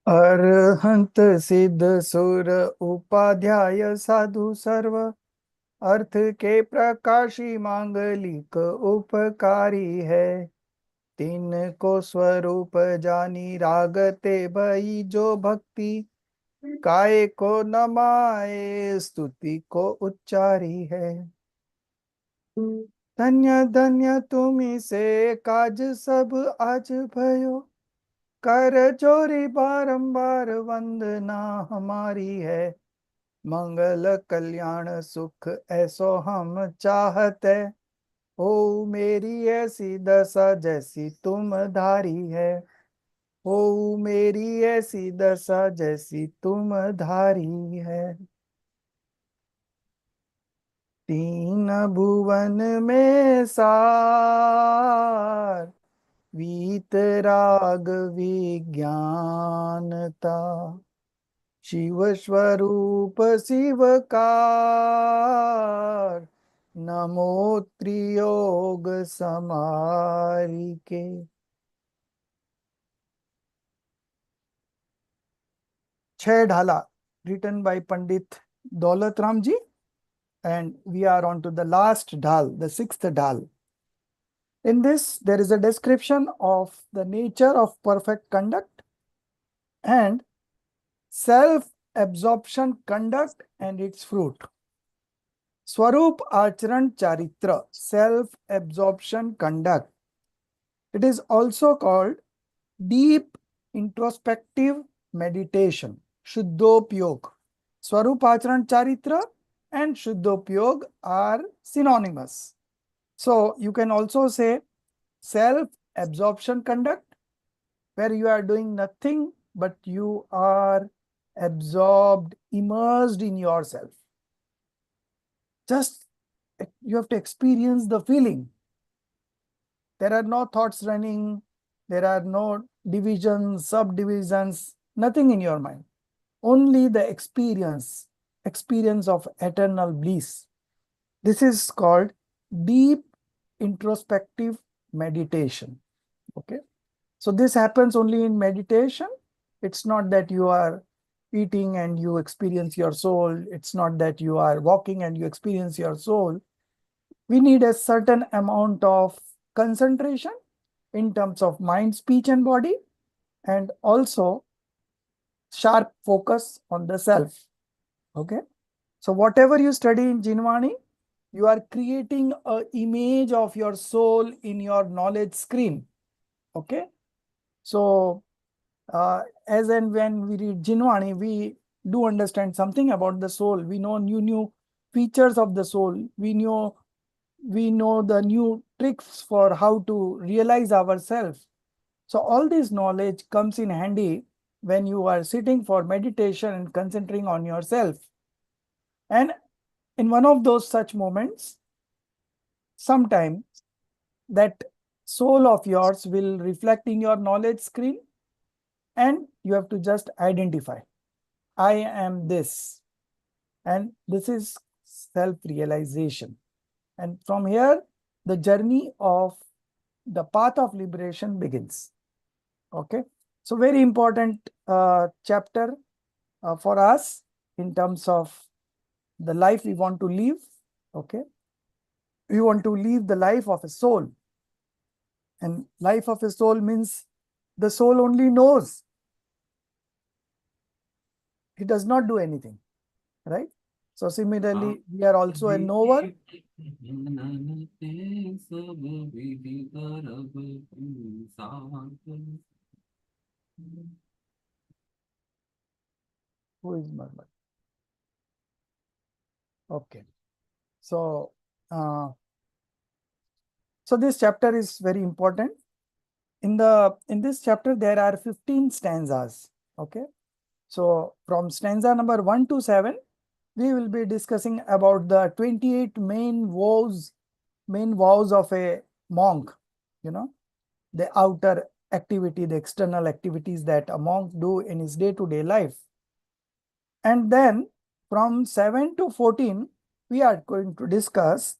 अरहंत सिद्ध सुर उपाध्याय साधु सर्व अर्थ के प्रकाशी मांगलिक उपकारी है। तीन को स्वरूप जानी रागते भई जो भक्ति काय को नमाए स्तुति को उच्चारी है। धन्य धन्य तुम्ही से काज सब आज भयो कर जोरी बारंबार वंदना हमारी है। मंगल कल्याण सुख ऐसो हम चाहते हो मेरी ऐसी दशा जैसी तुम धारी है। हो मेरी ऐसी दशा जैसी तुम धारी है। तीन भुवन में सार वीतराग विज्ञानता शिव स्वरूप शिवकार नमो त्रियोग समारिके। छह ढाला written by Pandit Daulat Ram ji, and we are on to the last dhal, the sixth dhal. In this, there is a description of the nature of perfect conduct and self-absorption conduct and its fruit. Swarup Acharan Charitra, self-absorption conduct. It is also called deep introspective meditation, Shuddhopyog. Swarup Acharan Charitra and Shuddhopyog are synonymous. So you can also say self-absorption conduct, where you are doing nothing but you are absorbed, immersed in yourself. Just you have to experience the feeling. There are no thoughts running, there are no divisions, subdivisions, nothing in your mind. Only the experience of eternal bliss. This is called deep introspective meditation. Okay. So this happens only in meditation. It's not that you are eating and you experience your soul. It's not that you are walking and you experience your soul. We need a certain amount of concentration in terms of mind, speech, and body, and also sharp focus on the self. Okay. So whatever you study in Jinwani, you are creating an image of your soul in your knowledge screen. Okay. So as and when we read Jinwani, we do understand something about the soul. We know new features of the soul. We know the new tricks for how to realize ourselves. So all this knowledge comes in handy when you are sitting for meditation and concentrating on yourself. And in one of those such moments, sometime that soul of yours will reflect in your knowledge screen, and you have to just identify, I am this. And this is self-realization. And from here, the journey of the path of liberation begins. Okay. So very important chapter for us in terms of the life we want to live. Okay. We want to live the life of a soul. And life of a soul means the soul only knows. He does not do anything. Right? So similarly, we are also a knower. Who is murmured? Okay. So, so this chapter is very important. In this chapter, there are 15 stanzas. Okay. So from stanza number 1 to 7, we will be discussing about the 28 main vows of a monk, you know, the outer activity, the external activities that a monk do in his day-to-day life. And then from 7 to 14, we are going to discuss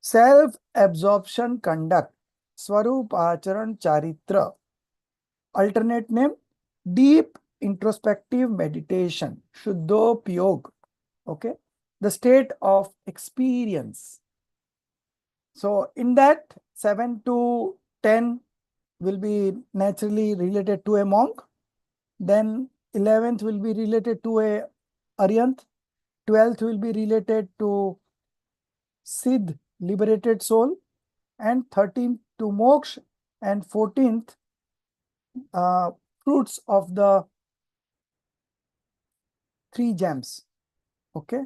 self-absorption conduct, Swarup Acharan Charitra. Alternate name, deep introspective meditation, Shuddhopyog, okay, the state of experience. So in that 7 to 10 will be naturally related to a monk. Then 11th will be related to a Aryanth. 12th will be related to Siddh, liberated soul. And 13th to Moksha. And 14th, fruits of the 3 gems. Okay.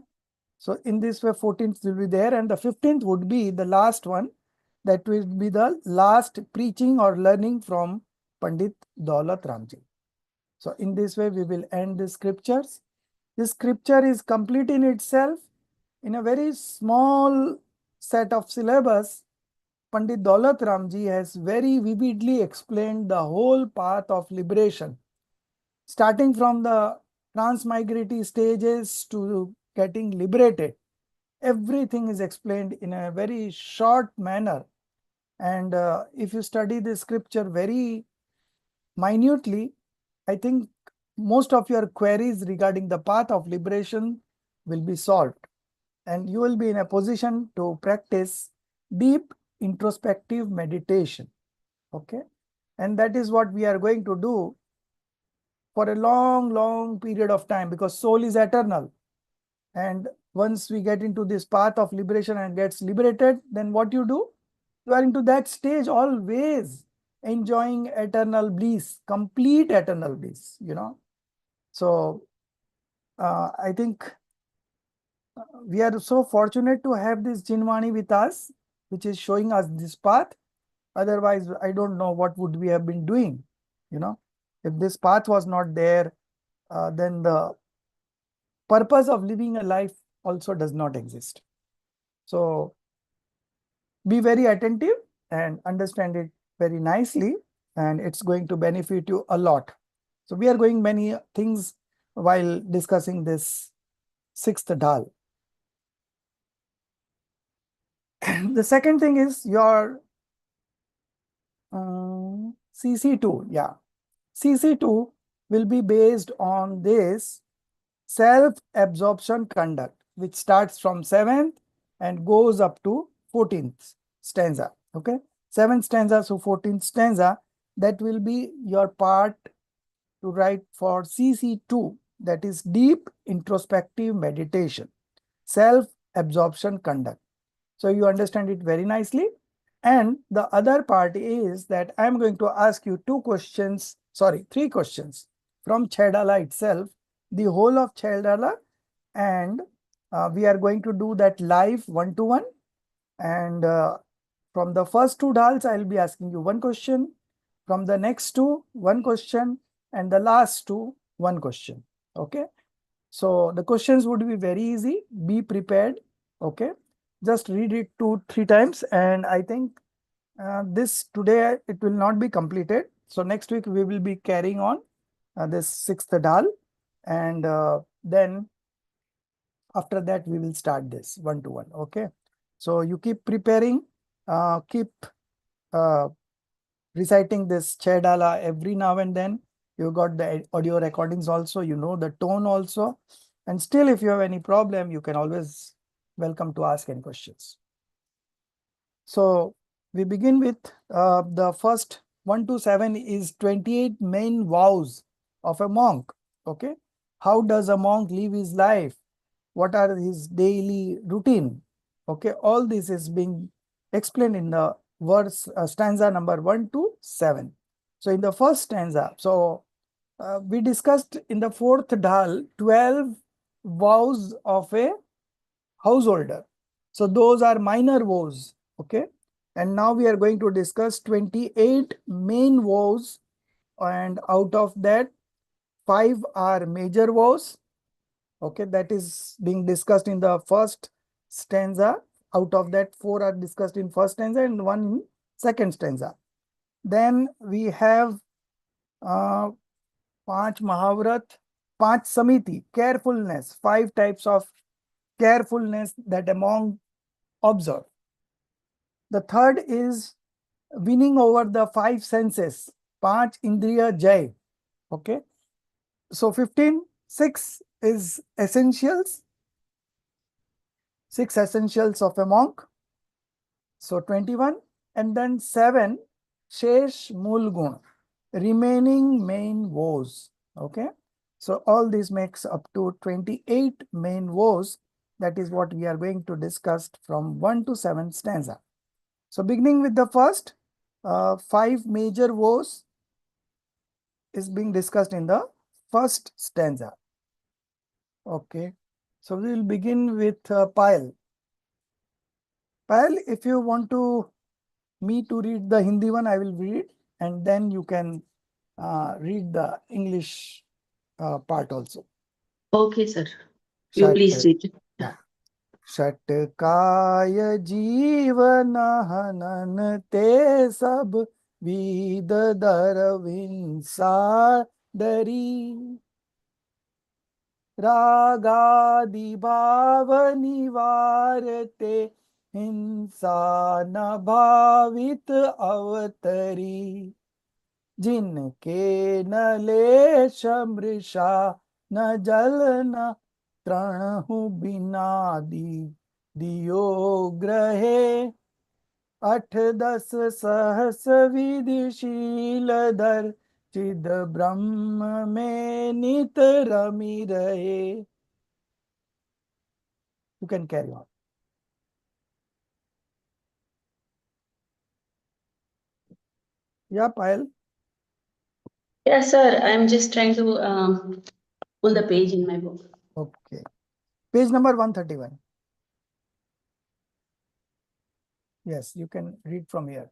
So in this way, 14th will be there, and the 15th would be the last one. That will be the last preaching or learning from Pandit Daulat Ramji. So in this way, we will end the scriptures. This scripture is complete in itself. In a very small set of syllabus, Pandit Daulat Ramji has very vividly explained the whole path of liberation, starting from the transmigratory stages to getting liberated. Everything is explained in a very short manner. And if you study the scripture very minutely, I think most of your queries regarding the path of liberation will be solved. And you will be in a position to practice deep introspective meditation. Okay. And that is what we are going to do for a long, long period of time, because soul is eternal. And once we get into this path of liberation and gets liberated, then what you do? You are into that stage always enjoying eternal bliss, complete eternal bliss, So I think we are so fortunate to have this Jinwani with us, which is showing us this path. Otherwise, I don't know what would we have been doing. If this path was not there, then the purpose of living a life also does not exist. So be very attentive and understand it very nicely, and it's going to benefit you a lot. So we are going many things while discussing this 6th dhal. The second thing is your CC2. Yeah. CC2 will be based on this self-absorption conduct, which starts from 7th and goes up to 14th stanza. Okay. 7th stanza, so 14th stanza, that will be your part to write for CC2, that is deep introspective meditation, self-absorption conduct. So you understand it very nicely. And the other part is that I'm going to ask you 3 questions from Chaidala itself, the whole of Chaidala, and we are going to do that live 1-to-1. And from the first 2 dhals, I'll be asking you 1 question. From the next 2, 1 question, and the last 2, 1 question. Okay. So the questions would be very easy. Be prepared. Okay. Just read it 2-3 times, and I think this today it will not be completed. So next week we will be carrying on this 6th dhal, and then after that we will start this 1-to-1. Okay. So you keep preparing, keep reciting this Chaidala every now and then. You got the audio recordings also, the tone also. And still, if you have any problem, you can always welcome to ask any questions. So we begin with the first 1 to 7 is 28 main vows of a monk. Okay. How does a monk live his life? What are his daily routine? Okay. All this is being explained in the stanza number 1 to 7. So in the first stanza, we discussed in the 4th dhal 12 vows of a householder. So those are minor vows. Okay. And now we are going to discuss 28 main vows, and out of that 5 are major vows. Okay. That is being discussed in the first stanza. Out of that 4 are discussed in first stanza and 1 in second stanza. Then we have 5 Mahavrat, 5 Samiti, carefulness, 5 types of carefulness that a monk observe. The third is winning over the 5 senses, 5 Indriya Jai. Okay. So 15, 6 is essentials, 6 essentials of a monk. So 21, and then 7, Shesh Mool Gun, remaining main woes. Okay. So all this makes up to 28 main woes. That is what we are going to discuss from 1 to 7 stanza. So beginning with the first, 5 major woes is being discussed in the first stanza. Okay. So we will begin with Payal. Payal, if you want to me to read the Hindi one, I will read, and then you can read the English part also. Okay, sir. You Shat, please read. yeah. Shatkaya जीवन हनन ते सब with दरविंसा दरी रागादि भाव निवारते हिंसा न भावित अवतरी जिनके न लेश मृषा न जल न तृणहु बिना दियो ग्रहे 8-10 सहस विधिशील धर चिद ब्रह्म में नित रमी रहे. You can carry on. Yeah, Payal. Yes, sir. I'm just trying to pull the page in my book. Okay. Page number 131. Yes, you can read from here.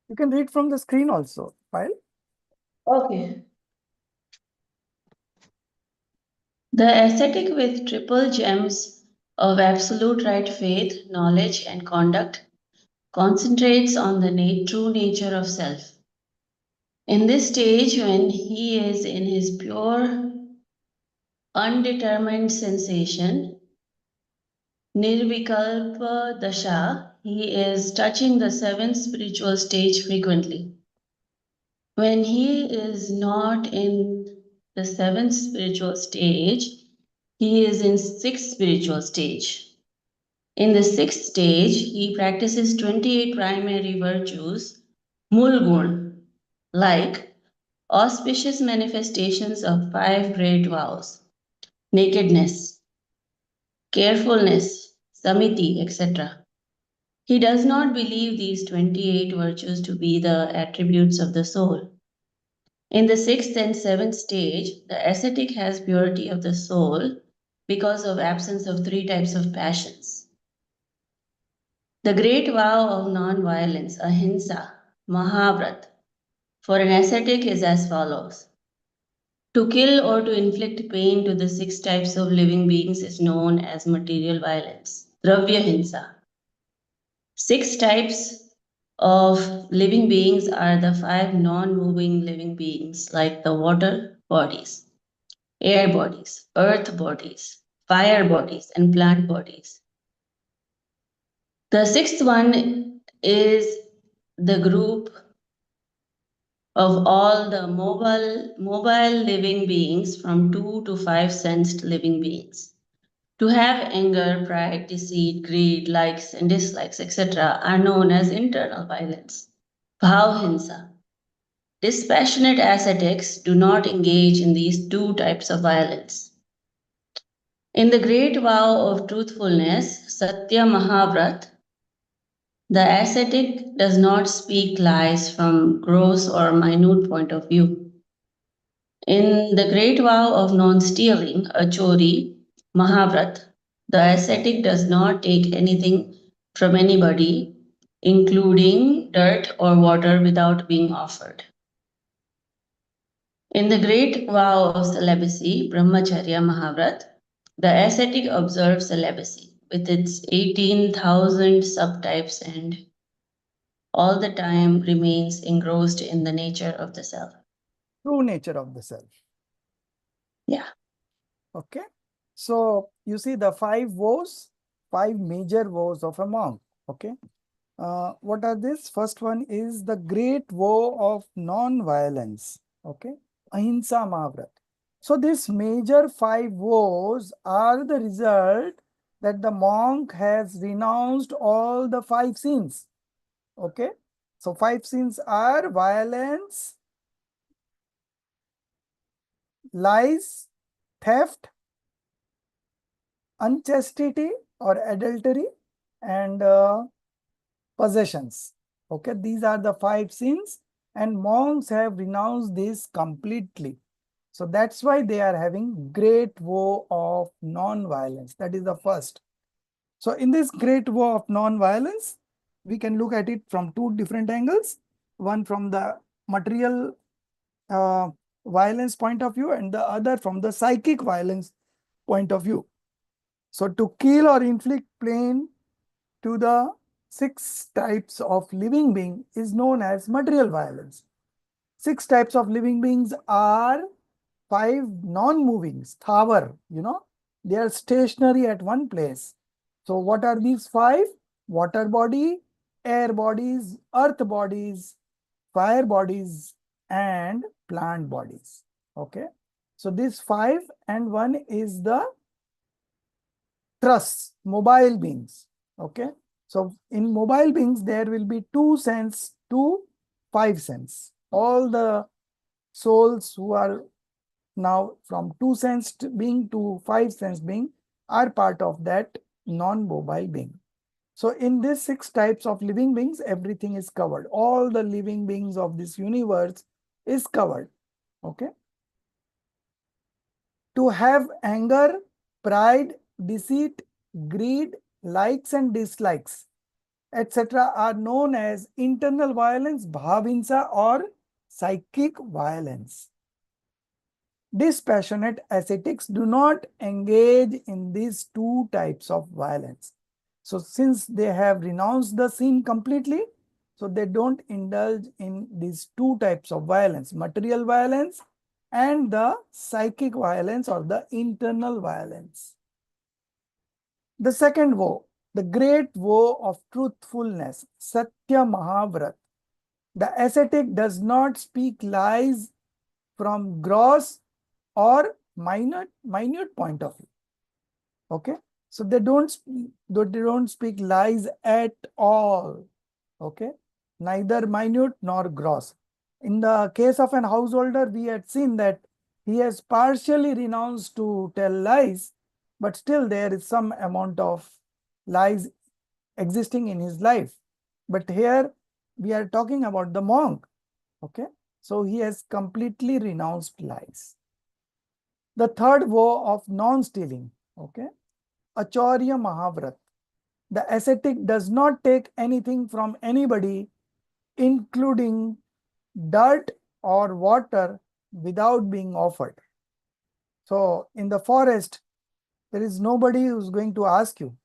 You can read from the screen also, Payal. Okay. The ascetic with triple gems of absolute right faith, knowledge, and conduct concentrates on the true nature of self. In this stage, when he is in his pure, undetermined sensation, Nirvikalpa Dasha, he is touching the seventh spiritual stage frequently. When he is not in the seventh spiritual stage, he is in sixth spiritual stage. In the sixth stage, he practices 28 primary virtues, mulgun, like auspicious manifestations of 5 great vows, nakedness, carefulness, samiti, etc. He does not believe these 28 virtues to be the attributes of the soul. In the sixth and seventh stage, the ascetic has purity of the soul because of absence of 3 types of passions. The great vow of non-violence, ahimsa, mahavrat, for an ascetic is as follows. To kill or to inflict pain to the 6 types of living beings is known as material violence, dravya hinsa. 6 types of living beings are the 5 non-moving living beings like the water bodies, air bodies, earth bodies, fire bodies, and plant bodies. The sixth one is the group of all the mobile living beings from 2 to 5 sensed living beings. To have anger, pride, deceit, greed, likes and dislikes, etc., are known as internal violence. Bhavhinsa. Dispassionate ascetics do not engage in these 2 types of violence. In the great vow of truthfulness, Satya Mahavrat, the ascetic does not speak lies from gross or minute point of view. In the great vow of non-stealing, Achori, Mahavrat, the ascetic does not take anything from anybody, including dirt or water, without being offered. In the great vow of celibacy, Brahmacharya Mahavrat, the ascetic observes celibacy with its 18,000 subtypes and all the time remains engrossed in the nature of the self. True nature of the self. Yeah. Okay. So you see the 5 woes, 5 major woes of a monk. Okay. What are this? First one is the great vow of non-violence. Okay. Ahimsa Mahavrat. So these major 5 vows are the result that the monk has renounced all the 5 sins. Okay. So 5 sins are violence, lies, theft, unchastity or adultery, and possessions. Okay, these are the 5 sins, and monks have renounced this completely. So that's why they are having great vow of non-violence. That is the first. So in this great vow of non-violence, we can look at it from 2 different angles. One from the material violence point of view, and the other from the psychic violence point of view. So to kill or inflict pain to the 6 types of living being is known as material violence. 6 types of living beings are 5 non-moving, thavar, they are stationary at one place. So what are these 5? Water body, air bodies, earth bodies, fire bodies, and plant bodies. Okay. So these 5, and one is the trusts, mobile beings. Okay. So in mobile beings, there will be 2 cents to 5 cents. All the souls who are now from 2 cents being to 5 cents being are part of that non-mobile being. So in these 6 types of living beings, everything is covered. All the living beings of this universe is covered. Okay. To have anger, pride, deceit, greed, likes and dislikes, etc., are known as internal violence, bhavinsa, or psychic violence. Dispassionate ascetics do not engage in these 2 types of violence. So since they have renounced the sin completely, so they don't indulge in these 2 types of violence, material violence and the psychic violence or the internal violence. The second vow, the great vow of truthfulness, Satya Mahavrat. The ascetic does not speak lies from gross or minute point of view. Okay. So they don't speak lies at all. Okay. Neither minute nor gross. In the case of an householder, we had seen that he has partially renounced to tell lies, but still there is some amount of lies existing in his life. But here we are talking about the monk. Okay. So he has completely renounced lies. The third vow of non-stealing. Okay. Acharya Mahavrat. The ascetic does not take anything from anybody, including dirt or water, without being offered. So in the forest, there is nobody who's going to ask you.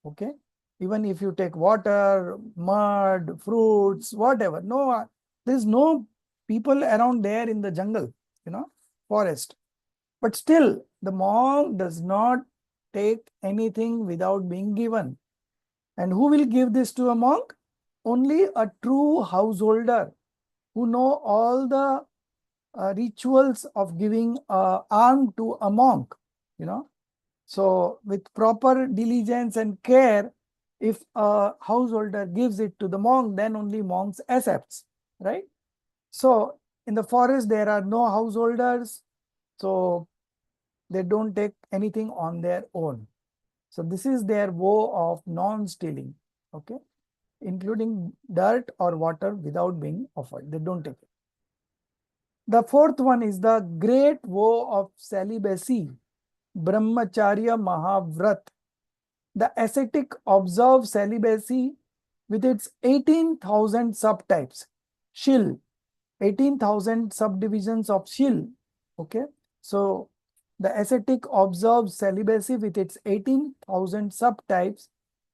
Okay. Even if you take water, mud, fruits, whatever, no, there's no people around there in the jungle, forest. But still, the monk does not take anything without being given. And who will give this to a monk? Only a true householder who know all the rituals of giving alms to a monk, So with proper diligence and care, if a householder gives it to the monk, then only monks accepts, right? So in the forest, there are no householders. So they don't take anything on their own. So this is their vow of non-stealing, okay, including dirt or water without being offered. They don't take it. The fourth one is the great vow of celibacy, Brahmacharya Mahavrat. The ascetic observes celibacy with its 18,000 subtypes. Shil, 18,000 subdivisions of Shil. Okay. So the ascetic observes celibacy with its 18,000 subtypes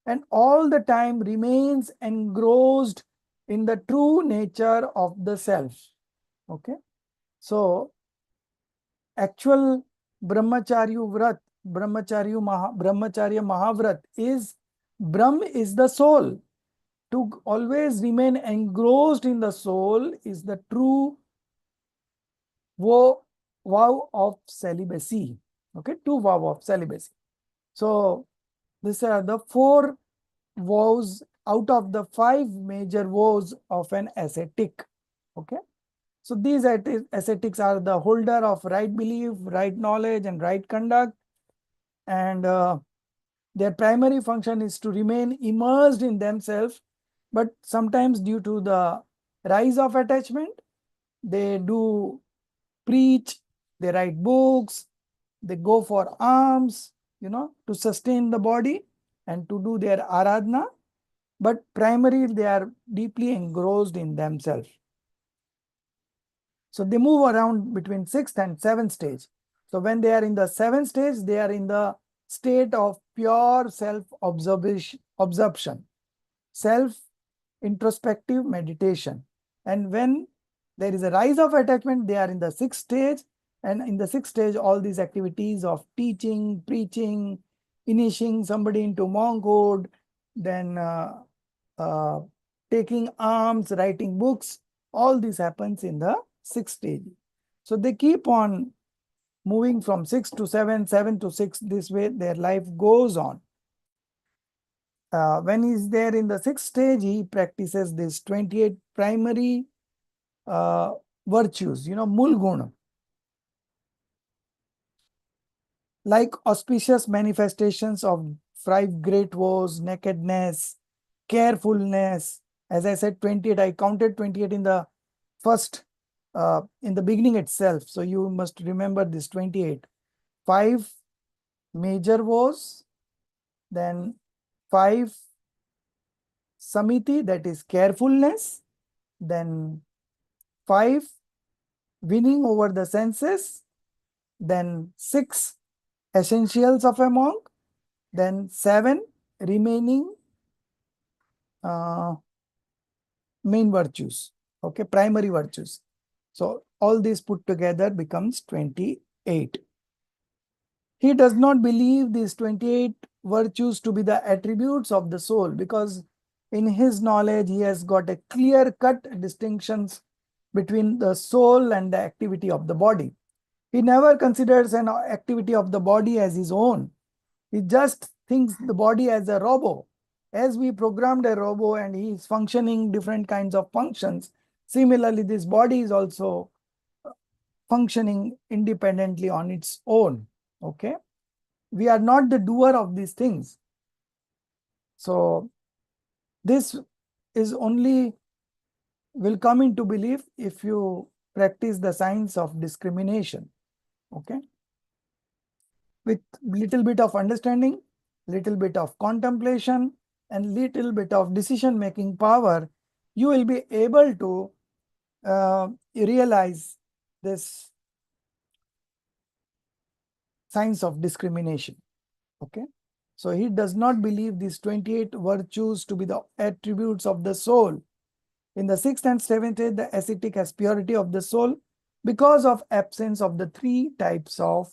and all the time remains engrossed in the true nature of the self. Okay. So actual Brahmacharya Mahavrat is Brahm is the soul. to always remain engrossed in the soul is the true vow of celibacy. Okay, two vow of celibacy. So these are the 4 vows out of the 5 major vows of an ascetic. Okay, so these ascetics are the holder of right belief, right knowledge, and right conduct, and their primary function is to remain immersed in themselves. But sometimes, due to the rise of attachment, they do preach, they write books, they go for alms, to sustain the body and to do their aradhana. But primarily, they are deeply engrossed in themselves. So they move around between 6th and 7th stage. So when they are in the 7th stage, they are in the state of pure self-absorption, self-introspective meditation. And when there is a rise of attachment, they are in the 6th stage. And in the 6th stage, all these activities of teaching, preaching, initiating somebody into monkhood, then uh, taking alms, writing books, all this happens in the 6th stage. So they keep on moving from 6 to 7, 7 to 6. This way their life goes on. When he's there in the 6th stage, he practices this 28 primary virtues, mulguna, like auspicious manifestations of 5 great woes: nakedness, carefulness. As I said, 28, I counted 28 in the first, in the beginning itself. So you must remember this 28. 5 major woes, then 5 samiti, that is carefulness, then 5 winning over the senses, then 6 essentials of a monk, then 7 remaining main virtues, okay, primary virtues. So all these put together becomes 28. He does not believe these 28 virtues to be the attributes of the soul, because in his knowledge he has got a clear-cut distinctions between the soul and the activity of the body. He never considers an activity of the body as his own. He just thinks the body as a robot. As we programmed a robot and he is functioning different kinds of functions, similarly, this body is also functioning independently on its own. Okay. We are not the doer of these things. So this is only will come into belief if you practice the science of discrimination. Okay. With little bit of understanding, little bit of contemplation, and little bit of decision making power, you will be able to realize this science of discrimination. Okay. So he does not believe these 28 virtues to be the attributes of the soul. In the 6th and 7th stage, the ascetic has purity of the soul because of absence of the 3 types of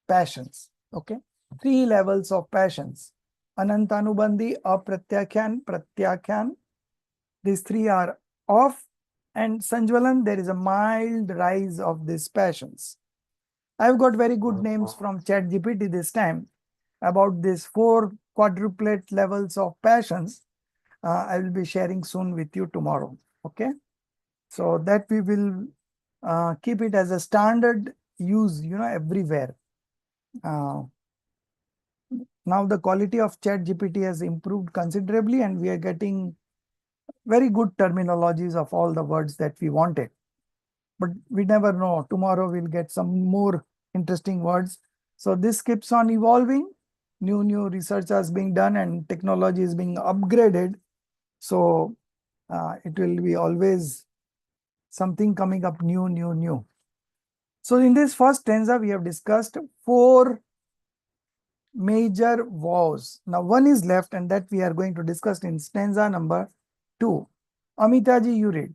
passions. Okay. 3 levels of passions: anantanubandhi, apratyakhyan, pratyakhyan. These 3 are off, and sanjvalan, there is a mild rise of these passions. I've got very good names from ChatGPT this time about these 4 quadruplet levels of passions. I will be sharing soon with you tomorrow. Okay. So that we will keep it as a standard use, everywhere. Now the quality of ChatGPT has improved considerably, and we are getting very good terminologies of all the words that we wanted. But we never know. Tomorrow we'll get some more interesting words. So this keeps on evolving. New research is being done and technology is being upgraded. So it will be always something coming up new. So in this first stanza, we have discussed 4 major vows. Now one is left, and that we are going to discuss in stanza number 2. Amitaji, you read.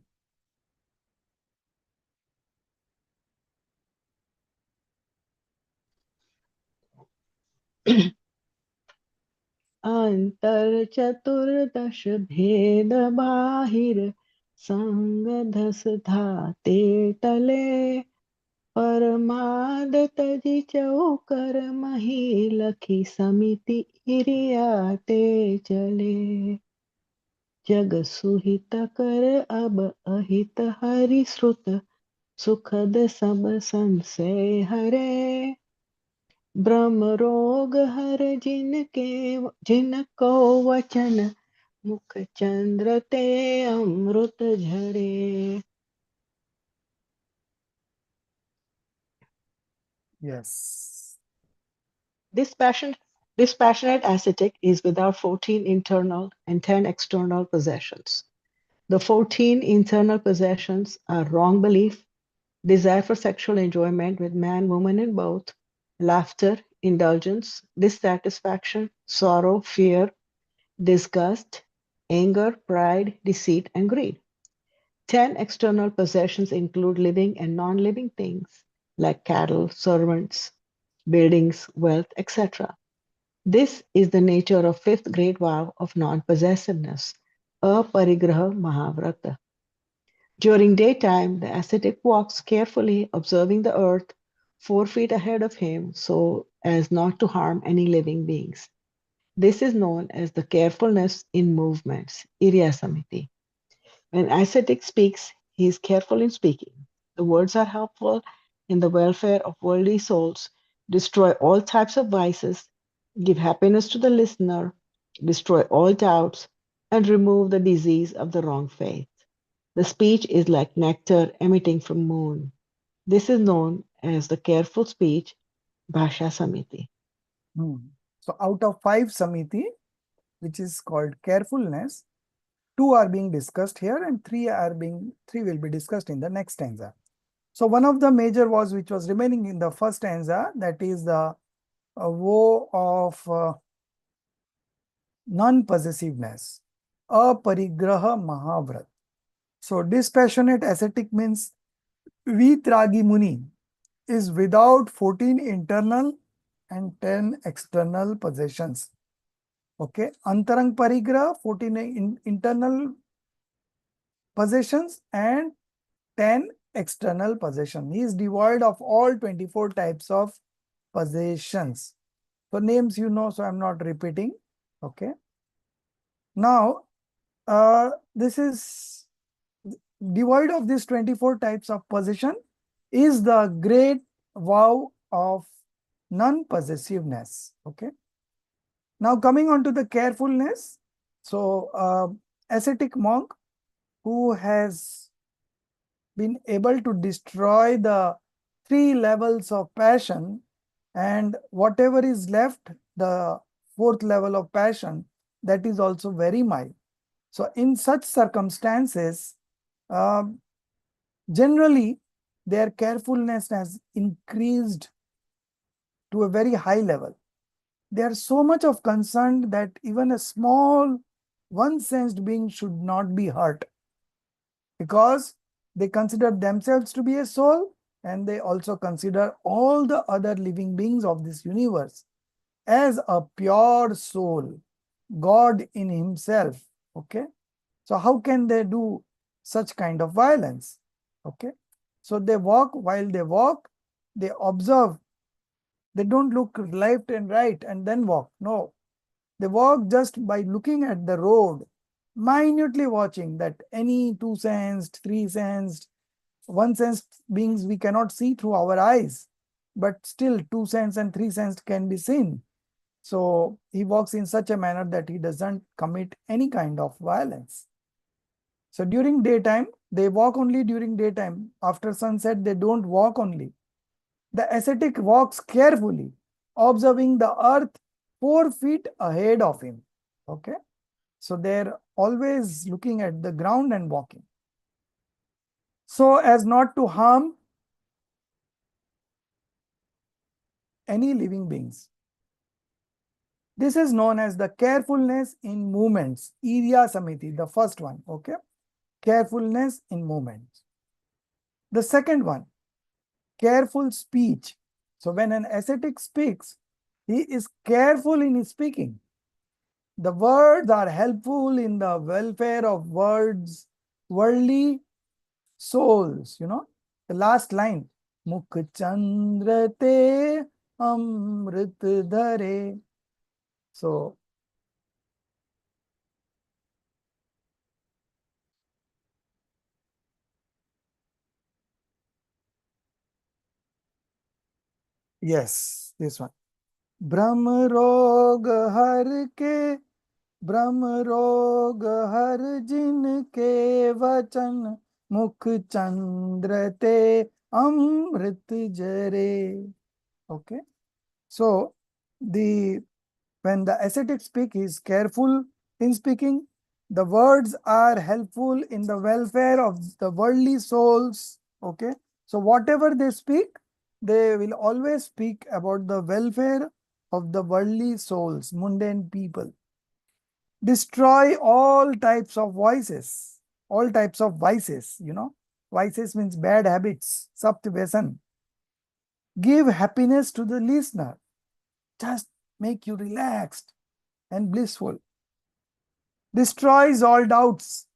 अंतर चतुर्दश भेद बाहिर संग धस धाते टले परमाद तजी चौकर मही लखी समिति इरियाते चले जग सुहित कर अब अहित हरि श्रुत सुखद सब संशय हरे ब्रह्म रोग हर जिनको वचन मुख चंद्र ते अमृत झरे. Yes. This passionate ascetic is without 14 internal and 10 external possessions. The 14 internal possessions are wrong belief, desire for sexual enjoyment with man, woman, and both, laughter, indulgence, dissatisfaction, sorrow, fear, disgust, anger, pride, deceit, and greed. 10 external possessions include living and non living things like cattle, servants, buildings, wealth, etc. This is the nature of fifth great vow of non possessiveness, aparigraha mahavrata. During daytime, the ascetic walks carefully, observing the earth 4 feet ahead of him so as not to harm any living beings. This is known as the carefulness in movements, Iryasamiti. When ascetic speaks, he is careful in speaking. The words are helpful in the welfare of worldly souls, destroy all types of vices, give happiness to the listener, destroy all doubts, and remove the disease of the wrong faith. The speech is like nectar emitting from moon. This is known as the careful speech, Bhasha Samiti. Hmm. So out of 5 Samiti, which is called carefulness, 2 are being discussed here and 3 will be discussed in the next stanza. So one of the major was which was remaining in the first stanza, that is the woe of non-possessiveness, aparigraha mahavrat. So dispassionate ascetic means Vitragi Muni is without 14 internal and 10 external possessions. Okay, Antarang Parigraha, 14 internal possessions and 10 external possession. He is devoid of all 24 types of possessions. So names you know, so I'm not repeating. Okay. Now, this is devoid of these 24 types of possession is the great vow of non-possessiveness. Okay. Now coming on to the carefulness. So ascetic monk who has been able to destroy the 3 levels of passion, and whatever is left, the 4th level of passion, that is also very mild. So in such circumstances, uh, generally their carefulness has increased to a very high level. They are so much of concerned that even a small one-sensed being should not be hurt, because they consider themselves to be a soul and they also consider all the other living beings of this universe as a pure soul, God in himself. Okay. So how can they do such kind of violence? Okay. So they walk, while they walk, they observe. They don't look left and right and then walk. No, they walk just by looking at the road, minutely watching that any two sensed, three sensed, one sensed beings we cannot see through our eyes, but still two sensed and three sensed can be seen. So he walks in such a manner that he doesn't commit any kind of violence. So during daytime, they walk only during daytime. After sunset, they don't walk only. The ascetic walks carefully, observing the earth 4 feet ahead of him. Okay. So they're always looking at the ground and walking, so as not to harm any living beings. This is known as the carefulness in movements, Irya Samiti, the first one. Okay. Carefulness in movements. The second one, careful speech. So when an ascetic speaks, he is careful in his speaking. The words are helpful in the welfare of worldly souls. The last line. Mukh Chandra te amrit dhare. So, yes, this one. Brahm rog har ke, Brahm rog har jin ke vachan, Mukh Chandra te amrit jare. Okay. So, when the ascetic speak, he is careful in speaking. The words are helpful in the welfare of the worldly souls. Okay. So, whatever they speak, they will always speak about the welfare of the worldly souls, mundane people. Destroy all types of voices, all types of vices. Vices means bad habits, sapt vyasan. Give happiness to the listener. Just make you relaxed and blissful. Destroys all doubts.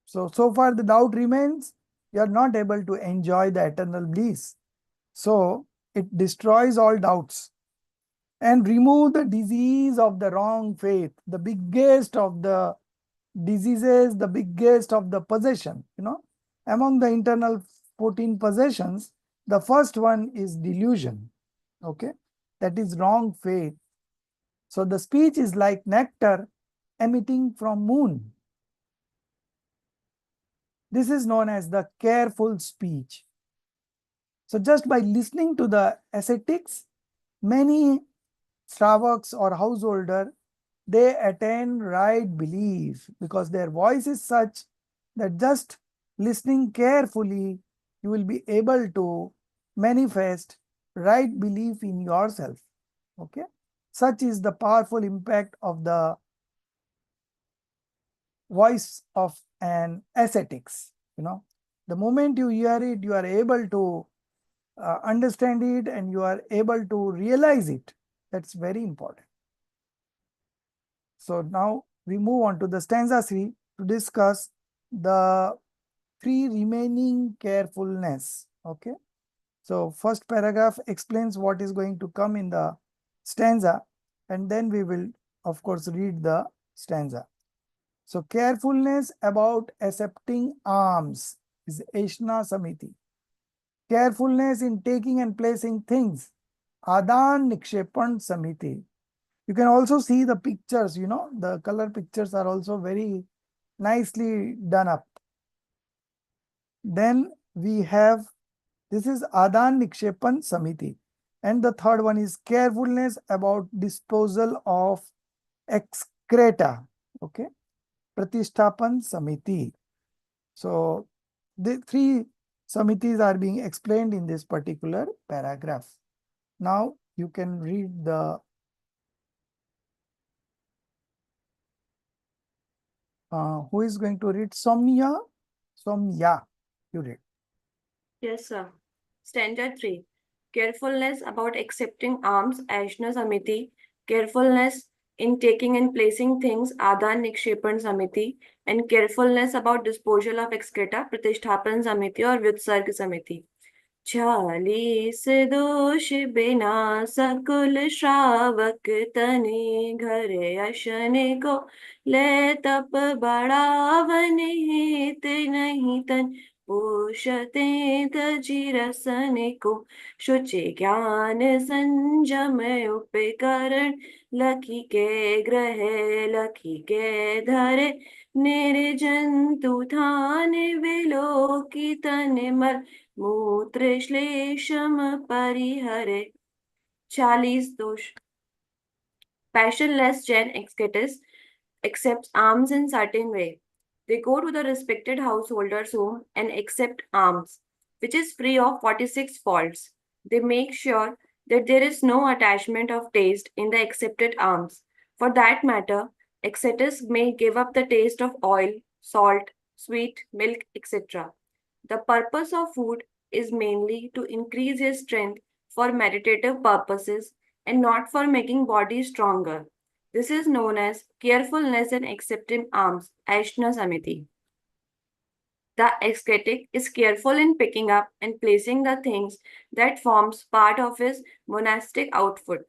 So far the doubt remains, you are not able to enjoy the eternal bliss. So it destroys all doubts and remove the disease of the wrong faith, the biggest of the diseases, the biggest of the possession. Among the internal 14 possessions, the first one is delusion. Okay, that is wrong faith. So the speech is like nectar emitting from moon. This is known as the careful speech. So just by listening to the ascetics, many Stravaks or householder, they attain right belief because their voice is such that just listening carefully, you will be able to manifest right belief in yourself. Okay. Such is the powerful impact of the voice of an ascetics. The moment you hear it, you are able to understand it and you are able to realize it. That's very important. So now we move on to the stanza 3 to discuss the 3 remaining carefulness. Okay. So first paragraph explains what is going to come in the stanza, and then we will of course read the stanza. So carefulness about accepting alms is Eshna Samiti. Carefulness in taking and placing things, Adan Nikshepan Samiti. You can also see the pictures, the color pictures are also very nicely done up. Then we have, this is Adan Nikshepan Samiti. And the third one is carefulness about disposal of excreta. Okay. Pratishtapan Samiti. So the 3 samitis are being explained in this particular paragraph. Now you can read the who is going to read? Somya? Somya, you read. Yes, sir. Standard 3. Carefulness about accepting alms, Ashna Samiti. Carefulness in taking and placing things, Adan Nikshepan Samiti. And carefulness about disposal of excreta, Pratishtapan Samiti or Vitsarg Samiti. 40 दोष बिना सकुल श्रावक तने घर अशने को ले तप बढ़ावन हित नहीं तन पोषते तजी रसने को शुचि ज्ञान संयम उपकरण लखी के ग्रह लखी के धरे निर्जंतु थान विलोकी तन मल मूत्र श्लेषम परिहरे 40 दोष Passionless Gen Excatus accepts alms in certain way. They go to the respected householder's home and accept alms, which is free of 46 faults. They make sure that there is no attachment of taste in the accepted alms. For that matter, Excatus may give up the taste of oil, salt, sweet, milk, etc. The purpose of food is mainly to increase his strength for meditative purposes and not for making body stronger. This is known as carefulness in accepting alms, Aishna Samiti. The ascetic is careful in picking up and placing the things that forms part of his monastic outfit,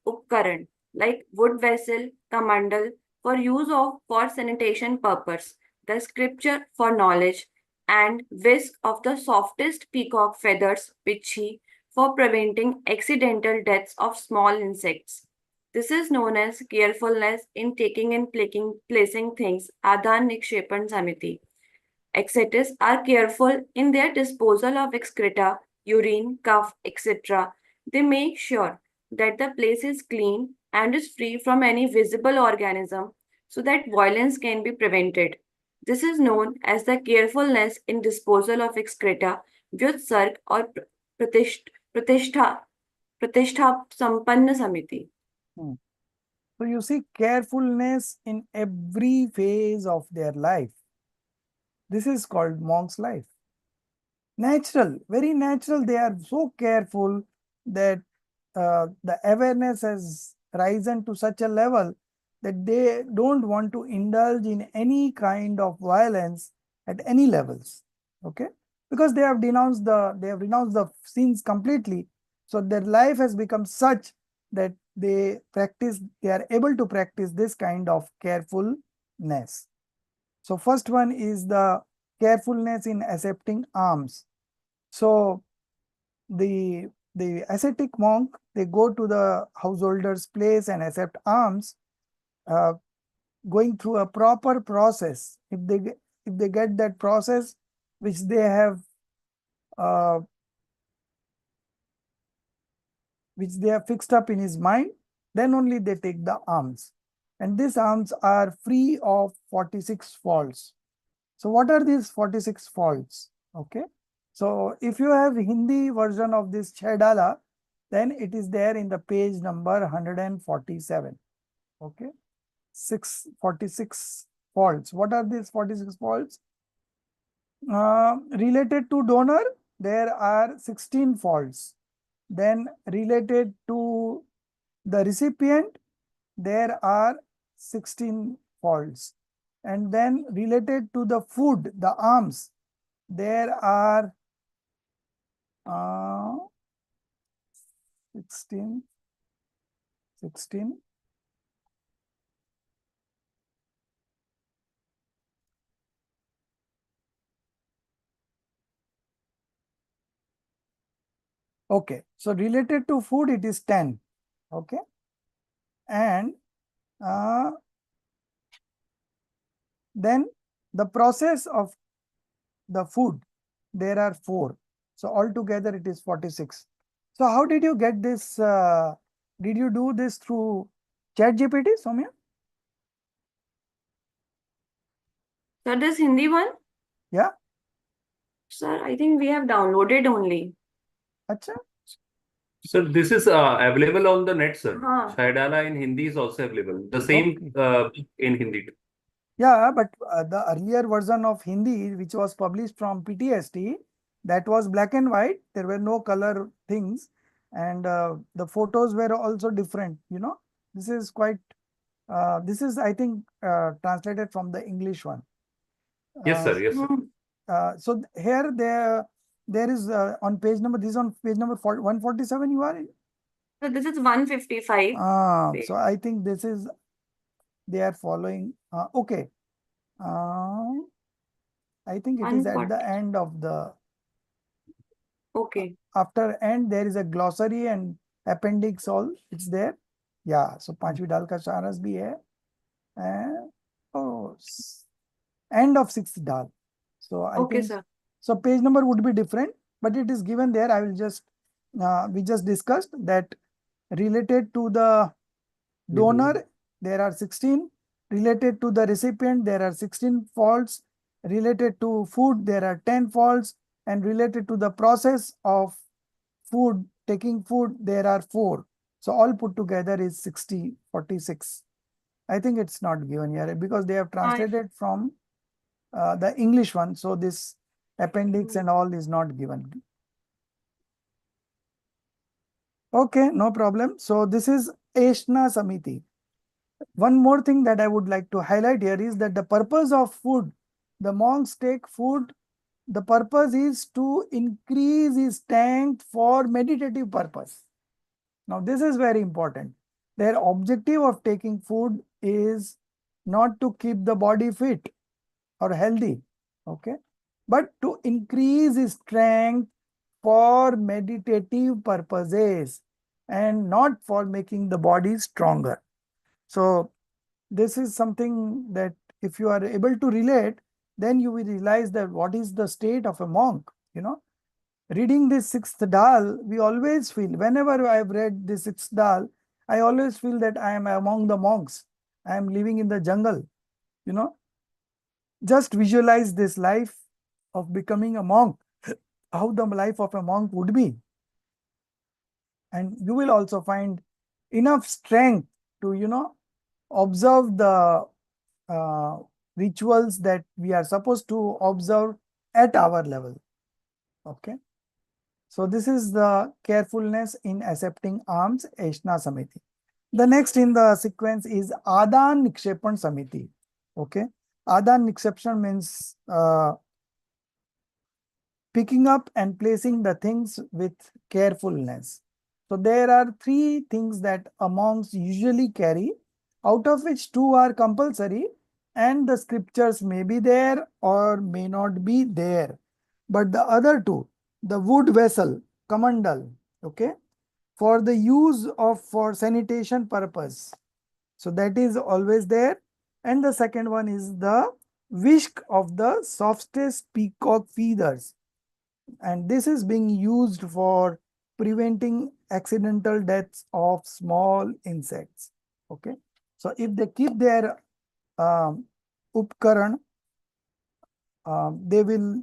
upkaran, like wood vessel, kamandal, for use of for sanitation purpose, the scripture for knowledge, and whisk of the softest peacock feathers, pichi, for preventing accidental deaths of small insects. This is known as carefulness in taking and placing things, Adhan Nikshepan Samiti. Ascetics are careful in their disposal of excreta, urine, cough, etc. They make sure that the place is clean and is free from any visible organism so that violence can be prevented. This is known as the carefulness in disposal of excreta, Vyutsarg or Pratishtha, Pratishtha Sampanna Samiti. Hmm. So you see carefulness in every phase of their life. This is called monk's life. Natural, very natural. They are so careful that the awareness has risen to such a level that they don't want to indulge in any kind of violence at any levels. Okay, because they have renounced the sins completely. So their life has become such that they are able to practice this kind of carefulness. So first one is the carefulness in accepting alms. So the ascetic monk, they go to the householder's place and accept alms, uh, going through a proper process. If they get that process which they have uh, fixed up in his mind, then only they take the alms. And these alms are free of 46 faults. So what are these 46 faults? Okay. So if you have Hindi version of this Chaidala, then it is there in the page number 147. Okay. 46 faults. What are these 46 faults? Related to donor, there are 16 faults. Then related to the recipient, there are 16 faults. And then related to the food, the alms, there are 16. Okay, so related to food, it is 10. Okay, and then the process of the food, there are 4. So altogether it is 46. So how did you get this? Did you do this through ChatGPT, Soumya? Sir, this Hindi one? Yeah. Sir, I think we have downloaded only. Acha. Sir, this is available on the net, sir. Huh. Shaidala in Hindi is also available. The same in Hindi too. Yeah, but the earlier version of Hindi, which was published from PTST, that was black and white. There were no color things, and the photos were also different. You know, this is quite. This is, I think, translated from the English one. Yes, sir. Yes, sir. So here there is on page number. This is on page number 147. You are. So this is 155. So I think this is. They are following. Okay. I think it is at the end of the. Okay. After end, there is a glossary and appendix all. It's there. Yeah. So पांचवी डाल का सारस भी है. Oh, end of 6th dal. So I Okay, think. sir. So page number would be different, but it is given there. I will just. We just discussed that related to the donor, there are 16. Related to the recipient, there are 16 faults. Related to food, there are 10 faults. And related to the process of food, taking food, there are 4. So all put together is 46. I think it's not given here because they have translated from the English one. So this appendix and all is not given. Okay, no problem. So this is Aishna Samiti. One more thing that I would like to highlight here is that the purpose of food, the monks take food, the purpose is to increase his strength for meditative purpose. Now, this is very important. Their objective of taking food is not to keep the body fit or healthy, okay, but to increase his strength for meditative purposes and not for making the body stronger. So, this is something that if you are able to relate, then you will realize that what is the state of a monk, you know. Reading this sixth dal, we always feel, whenever I have read this sixth dal, I always feel that I am among the monks. I am living in the jungle, you know. Just visualize this life of becoming a monk, how the life of a monk would be. And you will also find enough strength to, you know, observe the uh, rituals that we are supposed to observe at our level. Okay. So this is the carefulness in accepting alms, Eshna Samiti. The next in the sequence is Adan Nikshepan Samiti. Okay. Adan Nikshepan means picking up and placing the things with carefulness. So there are three things that a monks usually carry, out of which two are compulsory, and the scriptures may be there or may not be there. But the other two, the wood vessel, kamandal, okay, for the use of for sanitation purpose. So that is always there. And the second one is the whisk of the softest peacock feathers, and this is being used for preventing accidental deaths of small insects. Okay, so if they keep their upkaran, they will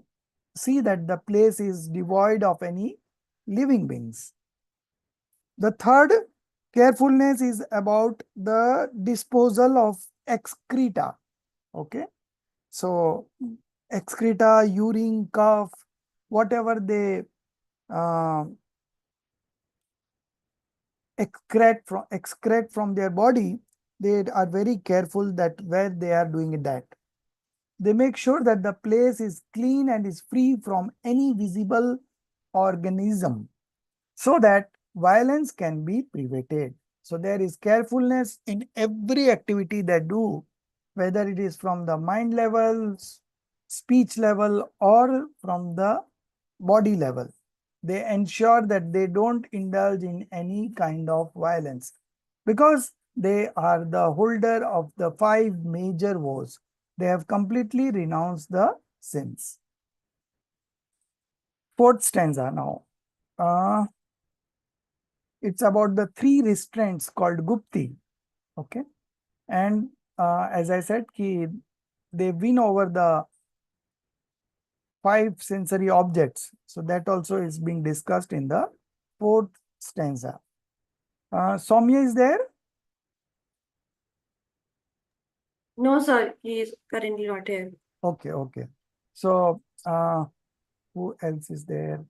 see that the place is devoid of any living beings. The third carefulness is about the disposal of excreta. Okay, so excreta, urine, cough, whatever they uh, excrete from their body, they are very careful that where they are doing that. They make sure that the place is clean and is free from any visible organism so that violence can be prevented. So there is carefulness in every activity they do, whether it is from the mind level, speech level, or from the body level. They ensure that they don't indulge in any kind of violence because they are the holder of the five major woes. They have completely renounced the sins. Fourth stanza now. It's about the three restraints called Gupti. Okay. And as I said, they win over the five sensory objects. So that also is being discussed in the fourth stanza. Soumya is there? No, sir, he is currently not here. Okay, okay. So who else is there?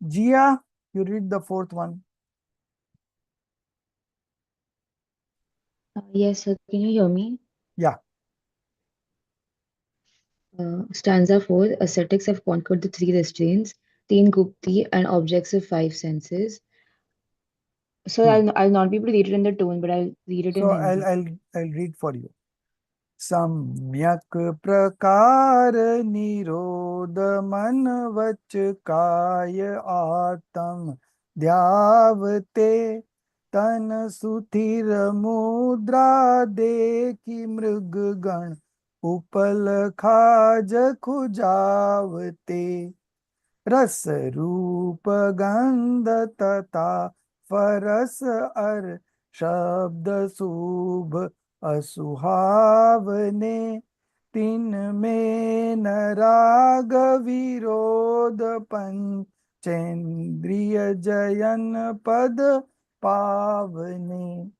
Jia, you read the fourth one. Yes, sir. Can you hear me? Yeah. Stanza 4. Ascetics have conquered the three restraints, teen gupti, and objects of five senses. So I'll not be able to read it in the tone, but I'll read it in So Hindi. I'll read for you. सम्यक प्रकार निरोध मन वच काय आत्म ध्यावते तन सुथिर मुद्रा देखी मृग गण उपल खाज खुजावते रस रूप गंध तथा फरस अर शब्द शुभ असुहावने तिन में न राग विरोध पंचेन्द्रिय जयन पद पावने.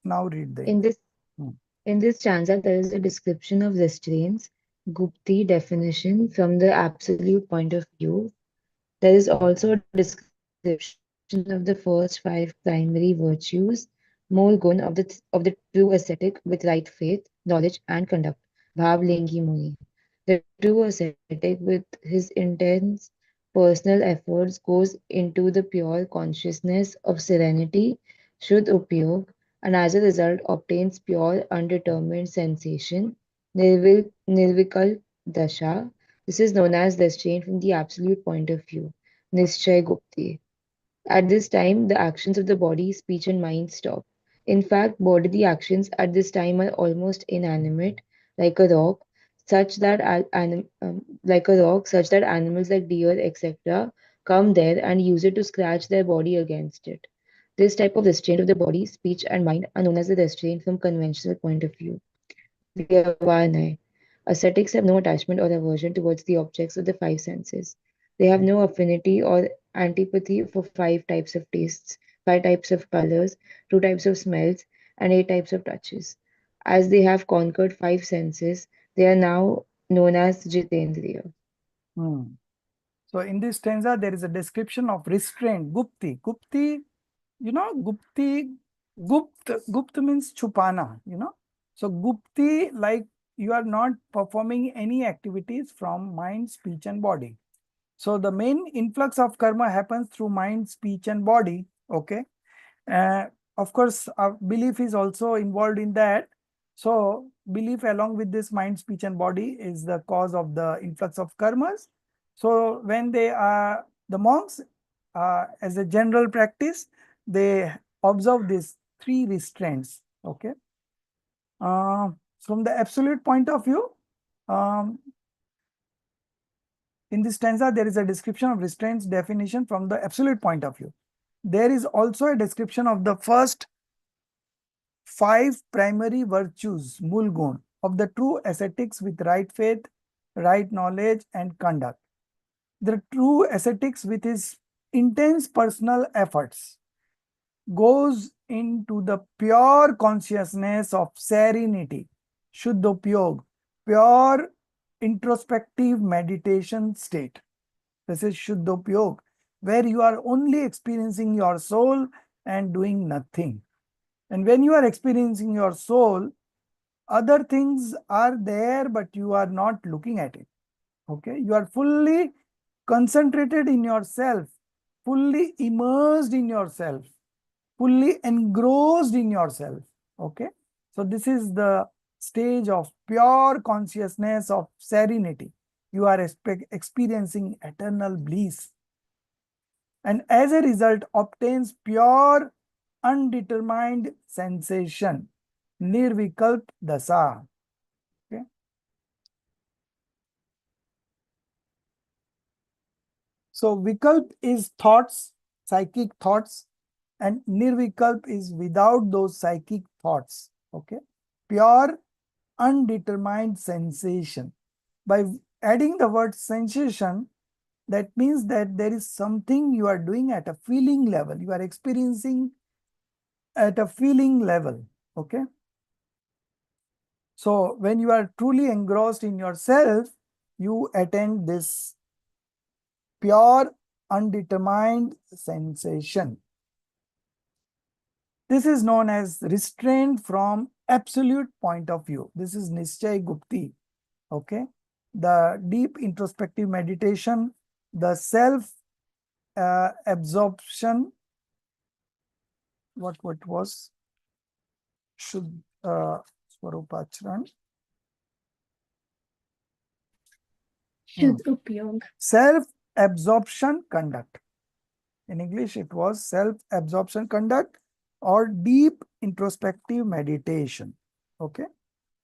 Now read the In this Hmm. in this stanza, there is a description of restraints, gupti definition from the absolute point of view. There is also a description of the first five primary virtues, More gun of the true ascetic with right faith, knowledge, and conduct. Bhav Lengi Muni. The true ascetic with his intense personal efforts goes into the pure consciousness of serenity, Shuddh Upyog, and as a result obtains pure undetermined sensation, Nirvikal Dasha. This is known as restraint from the absolute point of view, Nischay Gupti. At this time, the actions of the body, speech, and mind stop. In fact, bodily actions at this time are almost inanimate, like a rock, such that animals like deer, etc., come there and use it to scratch their body against it. This type of restraint of the body, speech, and mind are known as the restraint from conventional point of view. Vyavanai. Ascetics have no attachment or aversion towards the objects of the five senses. They have no affinity or antipathy for five types of tastes, five types of colors, two types of smells, and eight types of touches. As they have conquered five senses, they are now known as Jitendriya. Hmm. So in this stanza, there is a description of restraint, gupti. Gupti, gupti, gupt means chupana, So gupti, like you are not performing any activities from mind, speech, and body. So the main influx of karma happens through mind, speech, and body. Okay. Uh, of course, belief is also involved in that. So belief along with this mind, speech, and body is the cause of the influx of karmas. So when they are the monks, as a general practice, they observe these three restraints. Okay. From the absolute point of view, um, in this stanza, there is a description of restraints definition from the absolute point of view. There is also a description of the first five primary virtues, mulgun, of the true ascetics with right faith, right knowledge, and conduct. The true ascetics with his intense personal efforts goes into the pure consciousness of serenity, Shuddhopyog, pure introspective meditation state. This is Shuddhopyog, where you are only experiencing your soul and doing nothing. And when you are experiencing your soul, other things are there, but you are not looking at it. Okay, you are fully concentrated in yourself, fully immersed in yourself, fully engrossed in yourself. Okay, so this is the stage of pure consciousness of serenity. You are experiencing eternal bliss, and as a result obtains pure undetermined sensation, nirvikalp dasa. Okay. So vikalp is thoughts, psychic thoughts, and nirvikalp is without those psychic thoughts. Okay. Pure undetermined sensation. By adding the word sensation, that means that there is something you are doing at a feeling level. You are experiencing at a feeling level. Okay. So when you are truly engrossed in yourself, you attain this pure undetermined sensation. This is known as restraint from absolute point of view. This is Nischay Gupti. Okay. The deep introspective meditation, the self absorption. What was? Should Swarupachran. Shuddh Upyog. Self-absorption conduct. In English, it was self-absorption conduct or deep introspective meditation. Okay,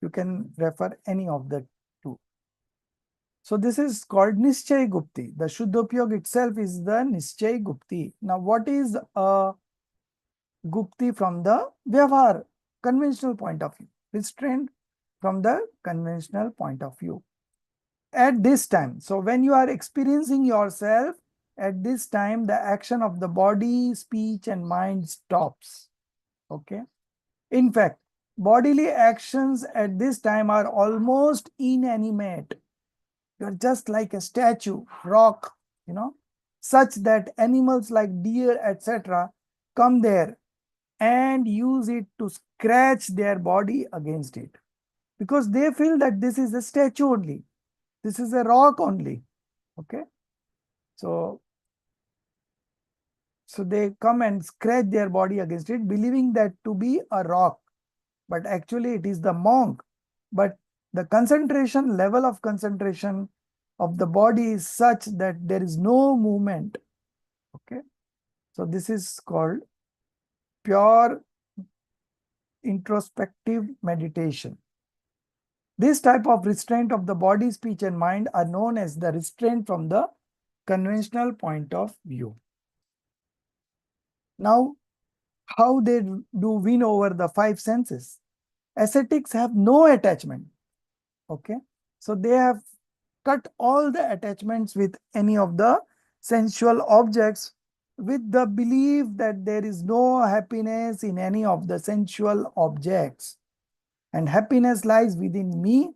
you can refer any of the two. So this is called Nischay Gupti. The Shuddhopyog itself is the Nischay Gupti. Now, what is a Gupti from the Vyavhar, conventional point of view? Restraint from the conventional point of view. At this time, so when you are experiencing yourself, at this time, the action of the body, speech, and mind stops. Okay. In fact, bodily actions at this time are almost inanimate. You're just like a statue, rock, such that animals like deer, etc., come there and use it to scratch their body against it, because they feel that this is a statue only, this is a rock only. Okay, so they come and scratch their body against it, believing that to be a rock, but actually it is the monk. But the concentration, level of concentration of the body is such that there is no movement. Okay, so this is called pure introspective meditation. This type of restraint of the body, speech, and mind are known as the restraint from the conventional point of view. Now, how they do win over the five senses? Ascetics have no attachment. Okay, so they have cut all the attachments with any of the sensual objects, with the belief that there is no happiness in any of the sensual objects, and happiness lies within me.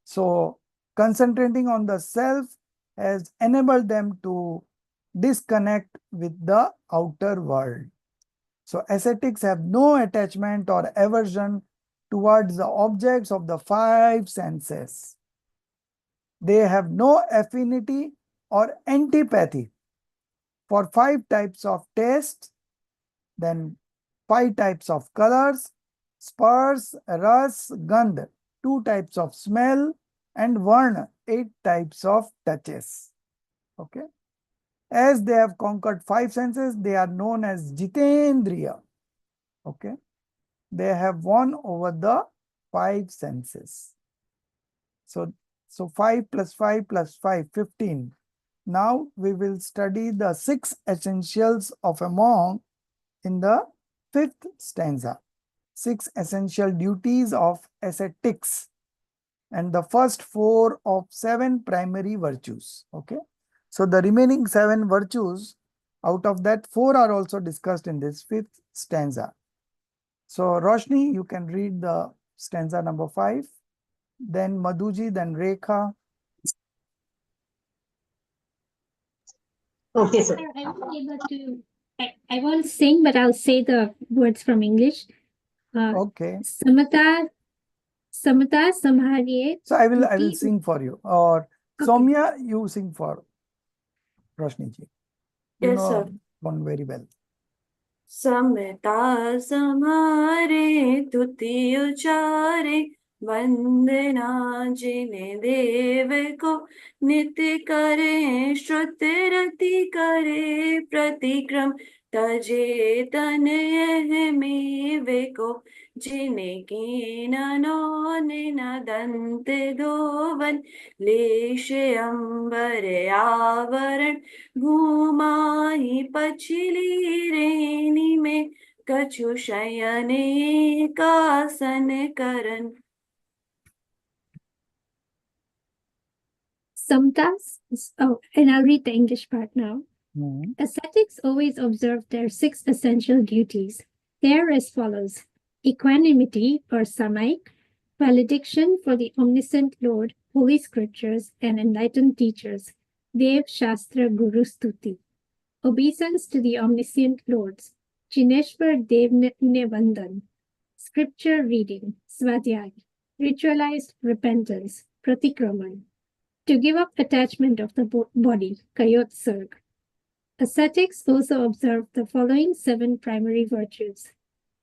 So concentrating on the self has enabled them to disconnect with the outer world. So ascetics have no attachment or aversion towards the objects of the five senses. They have no affinity or antipathy for five types of taste, then five types of colors, spars, ras, gandh, two types of smell, and varna, 8 types of touches. Okay. As they have conquered five senses, they are known as Jitendriya. Okay. They have won over the five senses. So 5 plus 5 plus 5, 15. Now we will study the 6 essentials of a monk in the 5th stanza. 6 essential duties of ascetics, and the first 4 of 7 primary virtues. Okay. So the remaining 7 virtues, out of that 4 are also discussed in this 5th stanza. So Roshni, you can read the stanza number 5, then Madhuji, then Rekha. Okay, sir. I won't able to. I won't sing, but I'll say the words from English. Okay. Samata, samata, samhariye. So I will Tuti- sing for you, or Okay. Soumya, you sing for Roshni ji. You Yes, know sir. one very well. समता समारे तुति उचारे वंदना जिने देव को नित्य करे श्रुति रति करे प्रतिक्रम तजे तन यह मेवे को जिने की ननो न दंत दोवन लेश अंबर आवरण घूमाई पछिली रेनी में कछु शयने कासन करन. Samtas. Oh, and I'll read the English part now. Hmm. Ascetics always observe their 6 essential duties. They are as follows: equanimity or samaik, valediction for the omniscient Lord, holy scriptures, and enlightened teachers, Dev Shastra Guru Stuti; obeisance to the omniscient lords, Jineshwar Dev Nevandan; scripture reading, Svadhyay; ritualized repentance, Pratikraman; to give up attachment of the body, Kayot Sarg. Ascetics also observe the following 7 primary virtues.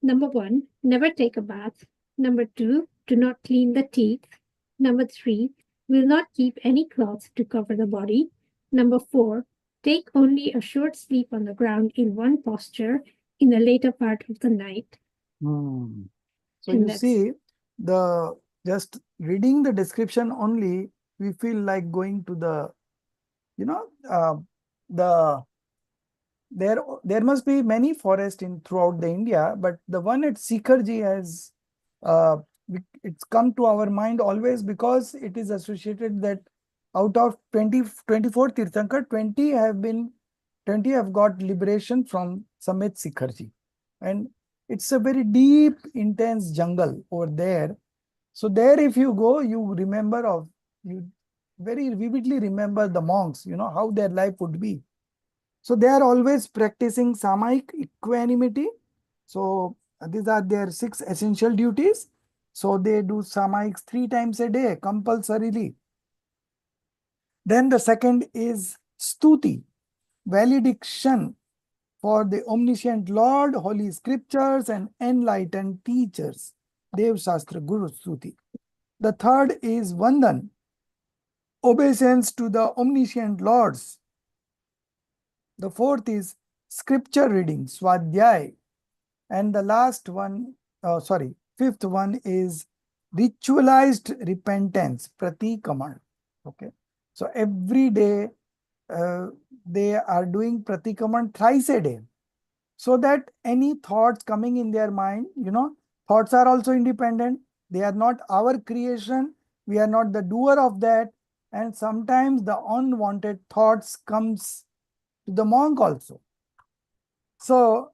Number 1, never take a bath. Number 2, do not clean the teeth. Number 3, will not keep any cloth to cover the body. Number 4, take only a short sleep on the ground in one posture in the later part of the night. Hmm. So And you that's- see, the just reading the description only, we feel like going to the, the there must be many forests in throughout the India, but the one at Sikharji has it's come to our mind always because it is associated that out of 24 Tirthankar, 20 have got liberation from Samit Sikharji. And it's a very deep, intense jungle over there. So there, if you go, you very vividly remember the monks, how their life would be. So they are always practicing samaik equanimity. So These are their 6 essential duties. So they do samiks 3 times a day compulsorily. Then the second is stuti, valediction for the omniscient Lord, holy scriptures, and enlightened teachers. Dev Shastra Guru Stuti. The third is Vandan, obeisance to the omniscient Lords. The fourth is scripture reading, Swadhyay. And the last one, fifth one is ritualized repentance, Pratikaman. Okay. So every day they are doing Pratikaman thrice a day. So that any thoughts coming in their mind, thoughts are also independent. They are not our creation. We are not the doer of that. And sometimes the unwanted thoughts comes to the monk also. So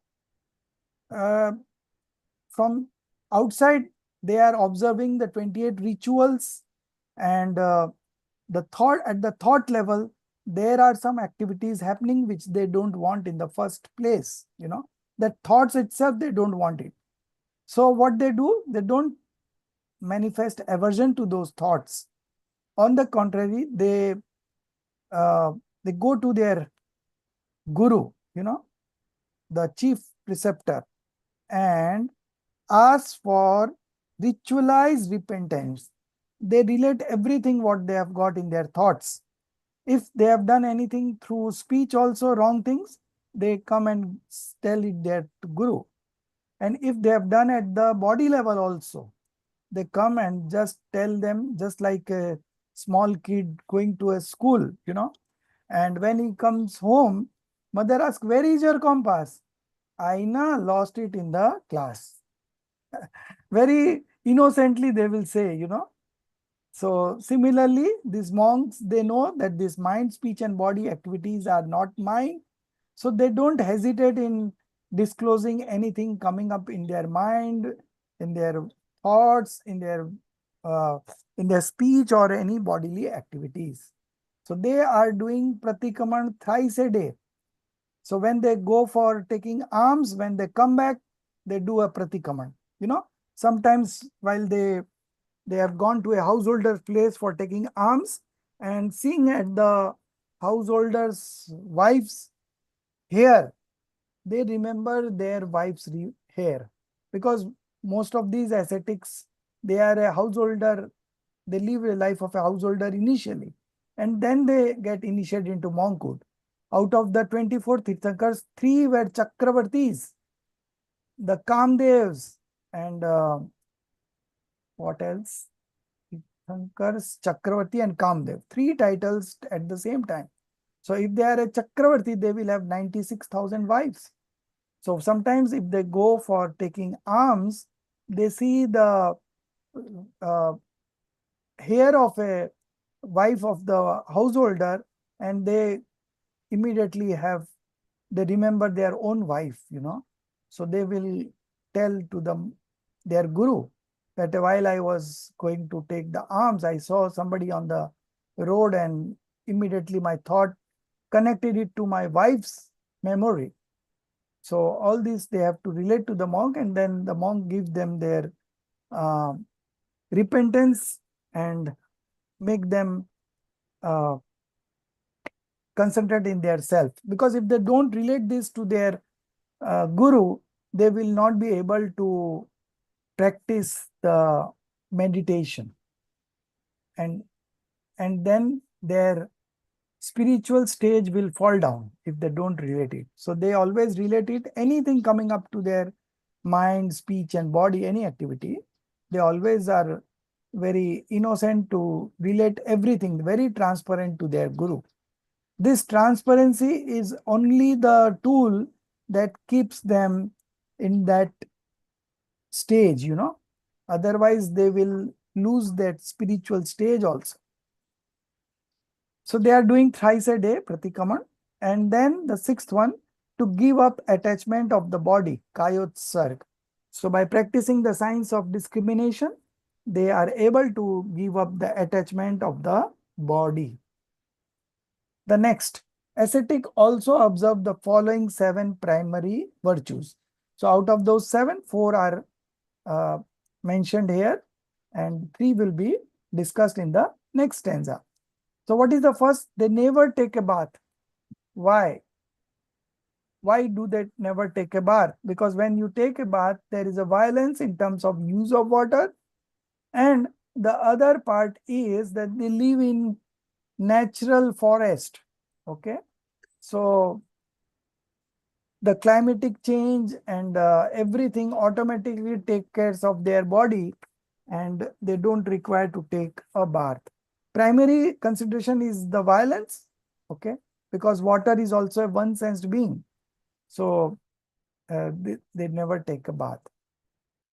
from outside, they are observing the 28 rituals, and at the thought level, there are some activities happening which they don't want in the first place. That thoughts itself, they don't want it. So what they do, they don't manifest aversion to those thoughts. On the contrary, they go to their guru, the chief preceptor, and ask for ritualized repentance. They relate everything what they have got in their thoughts. If they have done anything through speech also, wrong things, they come and tell it there to guru. And if they have done at the body level also, they come and just tell them, just like a small kid going to a school, and when he comes home, mother asks, where is your compass? Aina lost it in the class. Very innocently they will say, So similarly, these monks, they know that this mind, speech and body activities are not mine. So they don't hesitate in disclosing anything coming up in their mind, in their thoughts, in their speech or any bodily activities. So they are doing pratikaman thrice a day. So when they go for taking alms, when they come back, they do a pratikaman. Sometimes while they have gone to a householder's place for taking alms, and seeing at the householder's wife's hair, they remember their wife's hair, because most of these ascetics, they are a householder, they live a life of a householder initially, and then they get initiated into monkhood. Out of the 24 Tirthankars, 3 were Chakravartis, the Kamdevs, and what else? Tirthankars, Chakravarti, and Kamdev. 3 titles at the same time. So if they are a Chakravarti, they will have 96,000 wives. So sometimes if they go for taking alms, they see the hair of a wife of the householder, and they immediately they remember their own wife, So they will tell to their guru that while I was going to take the alms, I saw somebody on the road, and immediately my thought connected it to my wife's memory. So all these they have to relate to the monk, and then the monk gives them their repentance and make them concentrate in their self. Because if they don't relate this to their guru, they will not be able to practice the meditation, and then their spiritual stage will fall down if they don't relate it. So they always relate it, anything coming up to their mind, speech and body, any activity, they always are very innocent to relate everything, very transparent to their guru. This transparency is only the tool that keeps them in that stage, otherwise they will lose that spiritual stage also. So they are doing thrice a day, pratikaman. And then the 6th one, to give up attachment of the body, kayotsarg. So by practicing the science of discrimination, they are able to give up the attachment of the body. The next, ascetic also observe the following 7 primary virtues. So out of those 7, 4 are mentioned here, and 3 will be discussed in the next stanza. So what is the first? They never take a bath. Why? Why do they never take a bath? Because when you take a bath, there is a violence in terms of use of water. And the other part is that they live in natural forest. Okay. So the climatic change and everything automatically take care of their body, and they don't require to take a bath. Primary consideration is the violence. Okay. Because water is also a one-sensed being. So they never take a bath.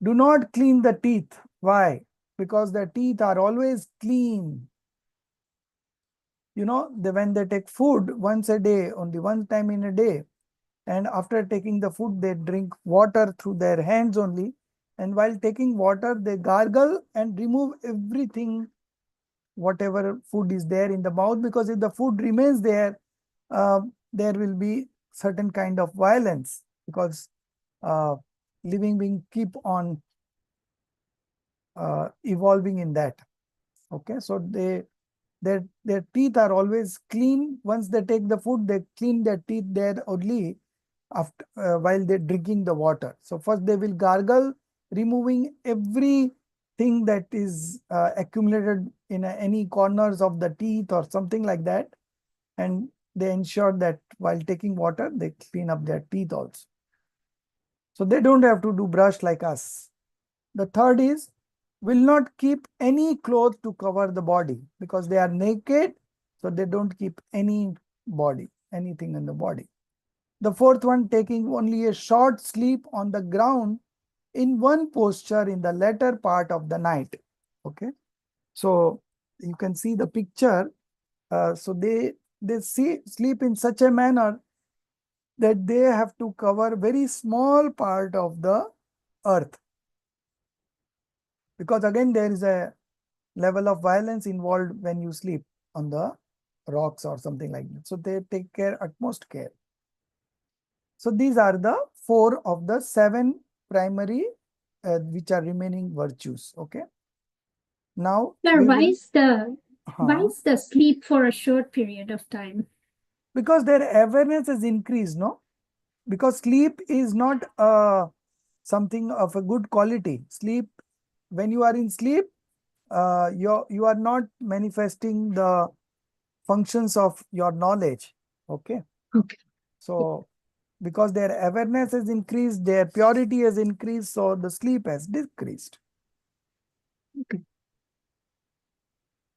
Do not clean the teeth. Why? Because the teeth are always clean. You know, when they take food once a day, only one time in a day, and after taking the food, they drink water through their hands only. And while taking water, they gargle and remove everything, whatever food is there in the mouth, because if the food remains there, there will be certain kind of violence, because uh, living being keep on evolving in that. Okay, so their teeth are always clean. Once they take the food, they clean their teeth there only after while they're drinking the water. So first they will gargle, removing everything that is accumulated in any corners of the teeth or something like that, and they ensure that while taking water, they clean up their teeth also. So they don't have to do brush like us. The third is, will not keep any cloth to cover the body, because they are naked, so they don't keep anything in the body. The fourth one, taking only a short sleep on the ground in one posture in the latter part of the night. Okay, so you can see the picture. So they sleep in such a manner that they have to cover very small part of the earth, because again there is a level of violence involved when you sleep on the rocks or something like that. So they take care, utmost care. So these are the 4 of the 7 primary which are remaining virtues. Okay. Now Sir, we why will, is the sleep for a short period of time? because their awareness is increased, no? Because sleep is not something of a good quality. Sleep, when you are in sleep, you are not manifesting the functions of your knowledge. Okay. Okay. So because their awareness has increased, their purity has increased, so the sleep has decreased. Okay.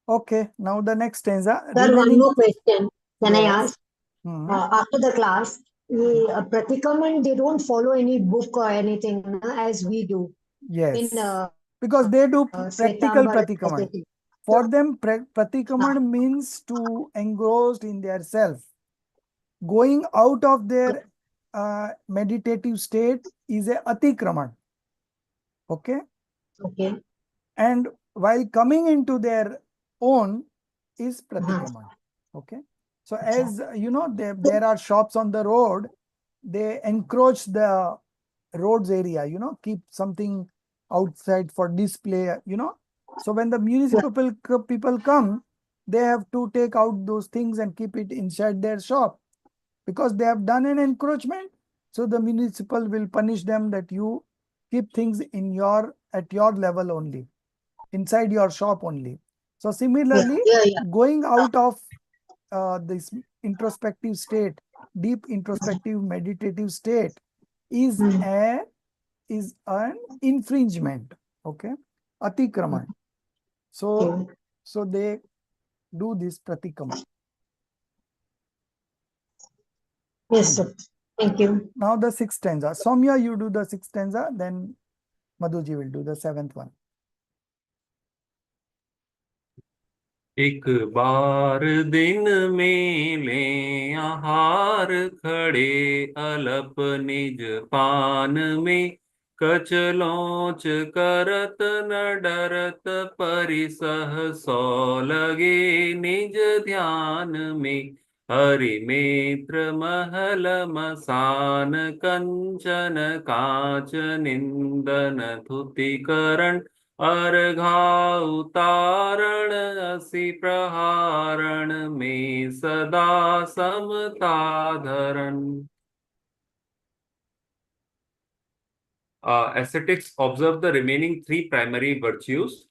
Okay, now the next stanza. Sir, one more question. Can I Yes. ask? Hmm. After the class, Pratikaman, they don't follow any book or anything as we do Yes. in Because they do practical Svetambar pratikaman. SAT. For them, pratikaman means to engrossed in their self. Going out of their meditative state is a atikraman. Okay. Okay. And while coming into their own is pratikaman. Okay. So as you know, there are shops on the road, they encroach the roads area, you know, keep something outside for display, you know. So when the municipal people come, they have to take out those things and keep it inside their shop, because they have done an encroachment. So the municipal will punish them that you keep things at your level only, inside your shop only. So similarly, going out of this introspective state, deep introspective meditative state is an infringement. Okay, atikraman. So they do this pratikaman. Yes, sir. Thank you. Now the 6th stanza. Soumya, you do the 6th stanza, then Madhuji will do the 7th one. एक बार दिन में ले आहार खड़े अलप निज पान में कचलोच करत न डरत परिसह सौ लगे निज ध्यान में हरिमेत्र महल मसान कंचन कांच निंदन धुतिकरण अर्घा उतारण असि प्रहारण में सदा समता धरन. Ascetics observe the remaining three primary virtues.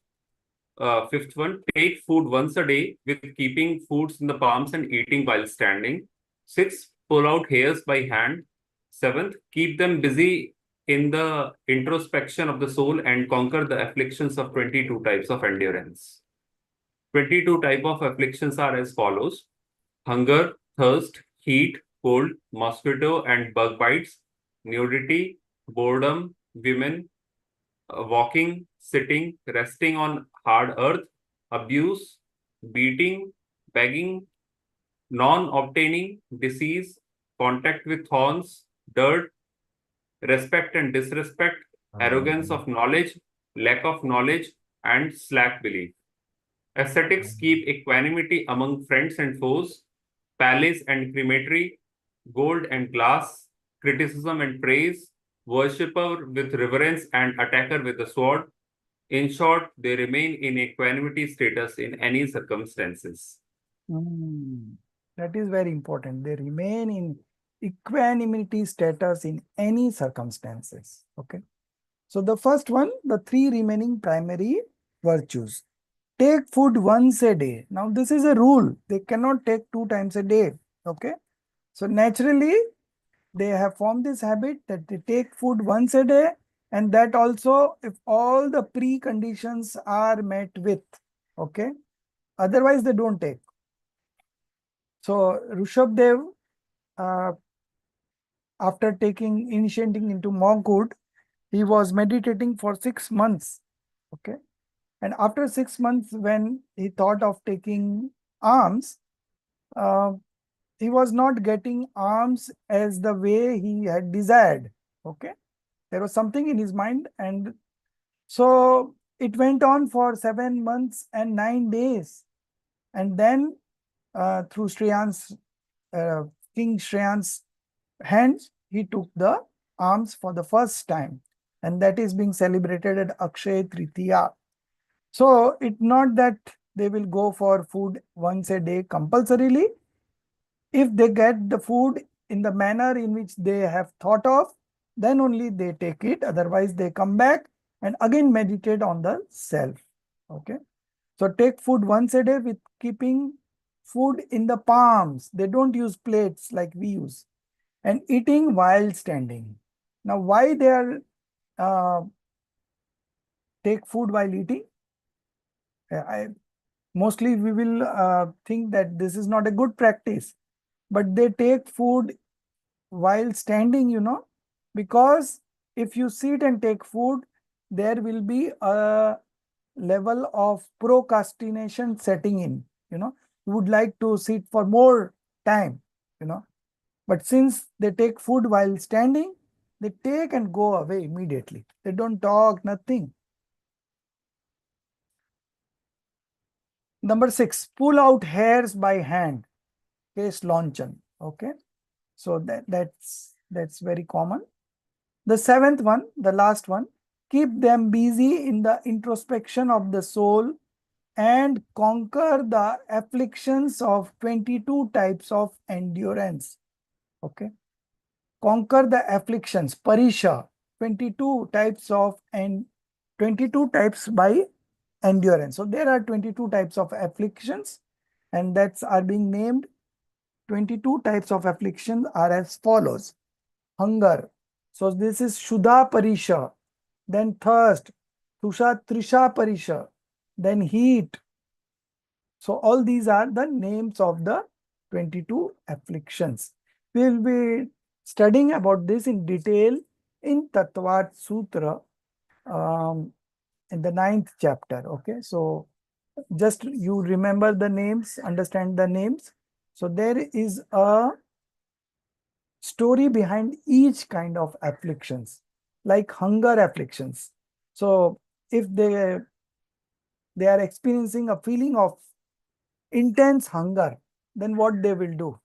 Fifth one, take food once a day with keeping foods in the palms and eating while standing. Sixth, pull out hairs by hand. Seventh, keep them busy in the introspection of the soul and conquer the afflictions of 22 types of endurance. 22 type of afflictions are as follows: hunger, thirst, heat, cold, mosquito and bug bites, nudity, boredom, women, walking, sitting, resting on hard earth, abuse, beating, begging, non-obtaining, disease, contact with thorns, dirt, respect and disrespect, arrogance of knowledge, lack of knowledge, and slack belief. Ascetics keep equanimity among friends and foes, palace and crematory, gold and glass, criticism and praise, worshipper with reverence and attacker with the sword. In short, they remain in equanimity status in any circumstances. That is very important. They remain in equanimity status in any circumstances. Okay. So the first one, the three remaining primary virtues. Take food once a day. Now this is a rule. They cannot take 2 times a day. Okay. So naturally, they have formed this habit that they take food once a day, and that also if all the preconditions are met with. Okay. Otherwise, they don't take. So Rishabdev, after initiating into monkhood, he was meditating for 6 months. Okay. And after 6 months, when he thought of taking alms, he was not getting alms as the way he had desired. Okay. There was something in his mind, and so it went on for 7 months and 9 days. And then through King Shreyan's hands, he took the alms for the first time, and that is being celebrated at Akshay Tritiya. So it's not that they will go for food once a day compulsorily. If they get the food in the manner in which they have thought of, then only they take it. Otherwise, they come back and again meditate on the self. Okay. So take food once a day with keeping food in the palms. They don't use plates like we use. And eating while standing. Now, why they are take food while eating? Mostly we will think that this is not a good practice, but they take food while standing, because if you sit and take food, there will be a level of procrastination setting in, you would like to sit for more time, but since they take food while standing, they take and go away immediately. They don't talk, nothing. Number 6, pull out hairs by hand. Case launchan. Okay. So that's very common. The 7th one, the last one, keep them busy in the introspection of the soul and conquer the afflictions of 22 types of endurance. Okay. Conquer the afflictions, parisha, 22 types of and 22 types by endurance. So there are 22 types of afflictions, and that's are being named. 22 types of afflictions are as follows. Hunger. So this is Shuddha Parisha. Then thirst. Trisha Parisha. Then heat. So all these are the names of the 22 afflictions. We will be studying about this in detail in Tattvat Sutra in the 9th chapter. Okay. So just you remember the names, understand the names. So there is a story behind each kind of afflictions, like hunger afflictions. So if they are experiencing a feeling of intense hunger, then what they will do?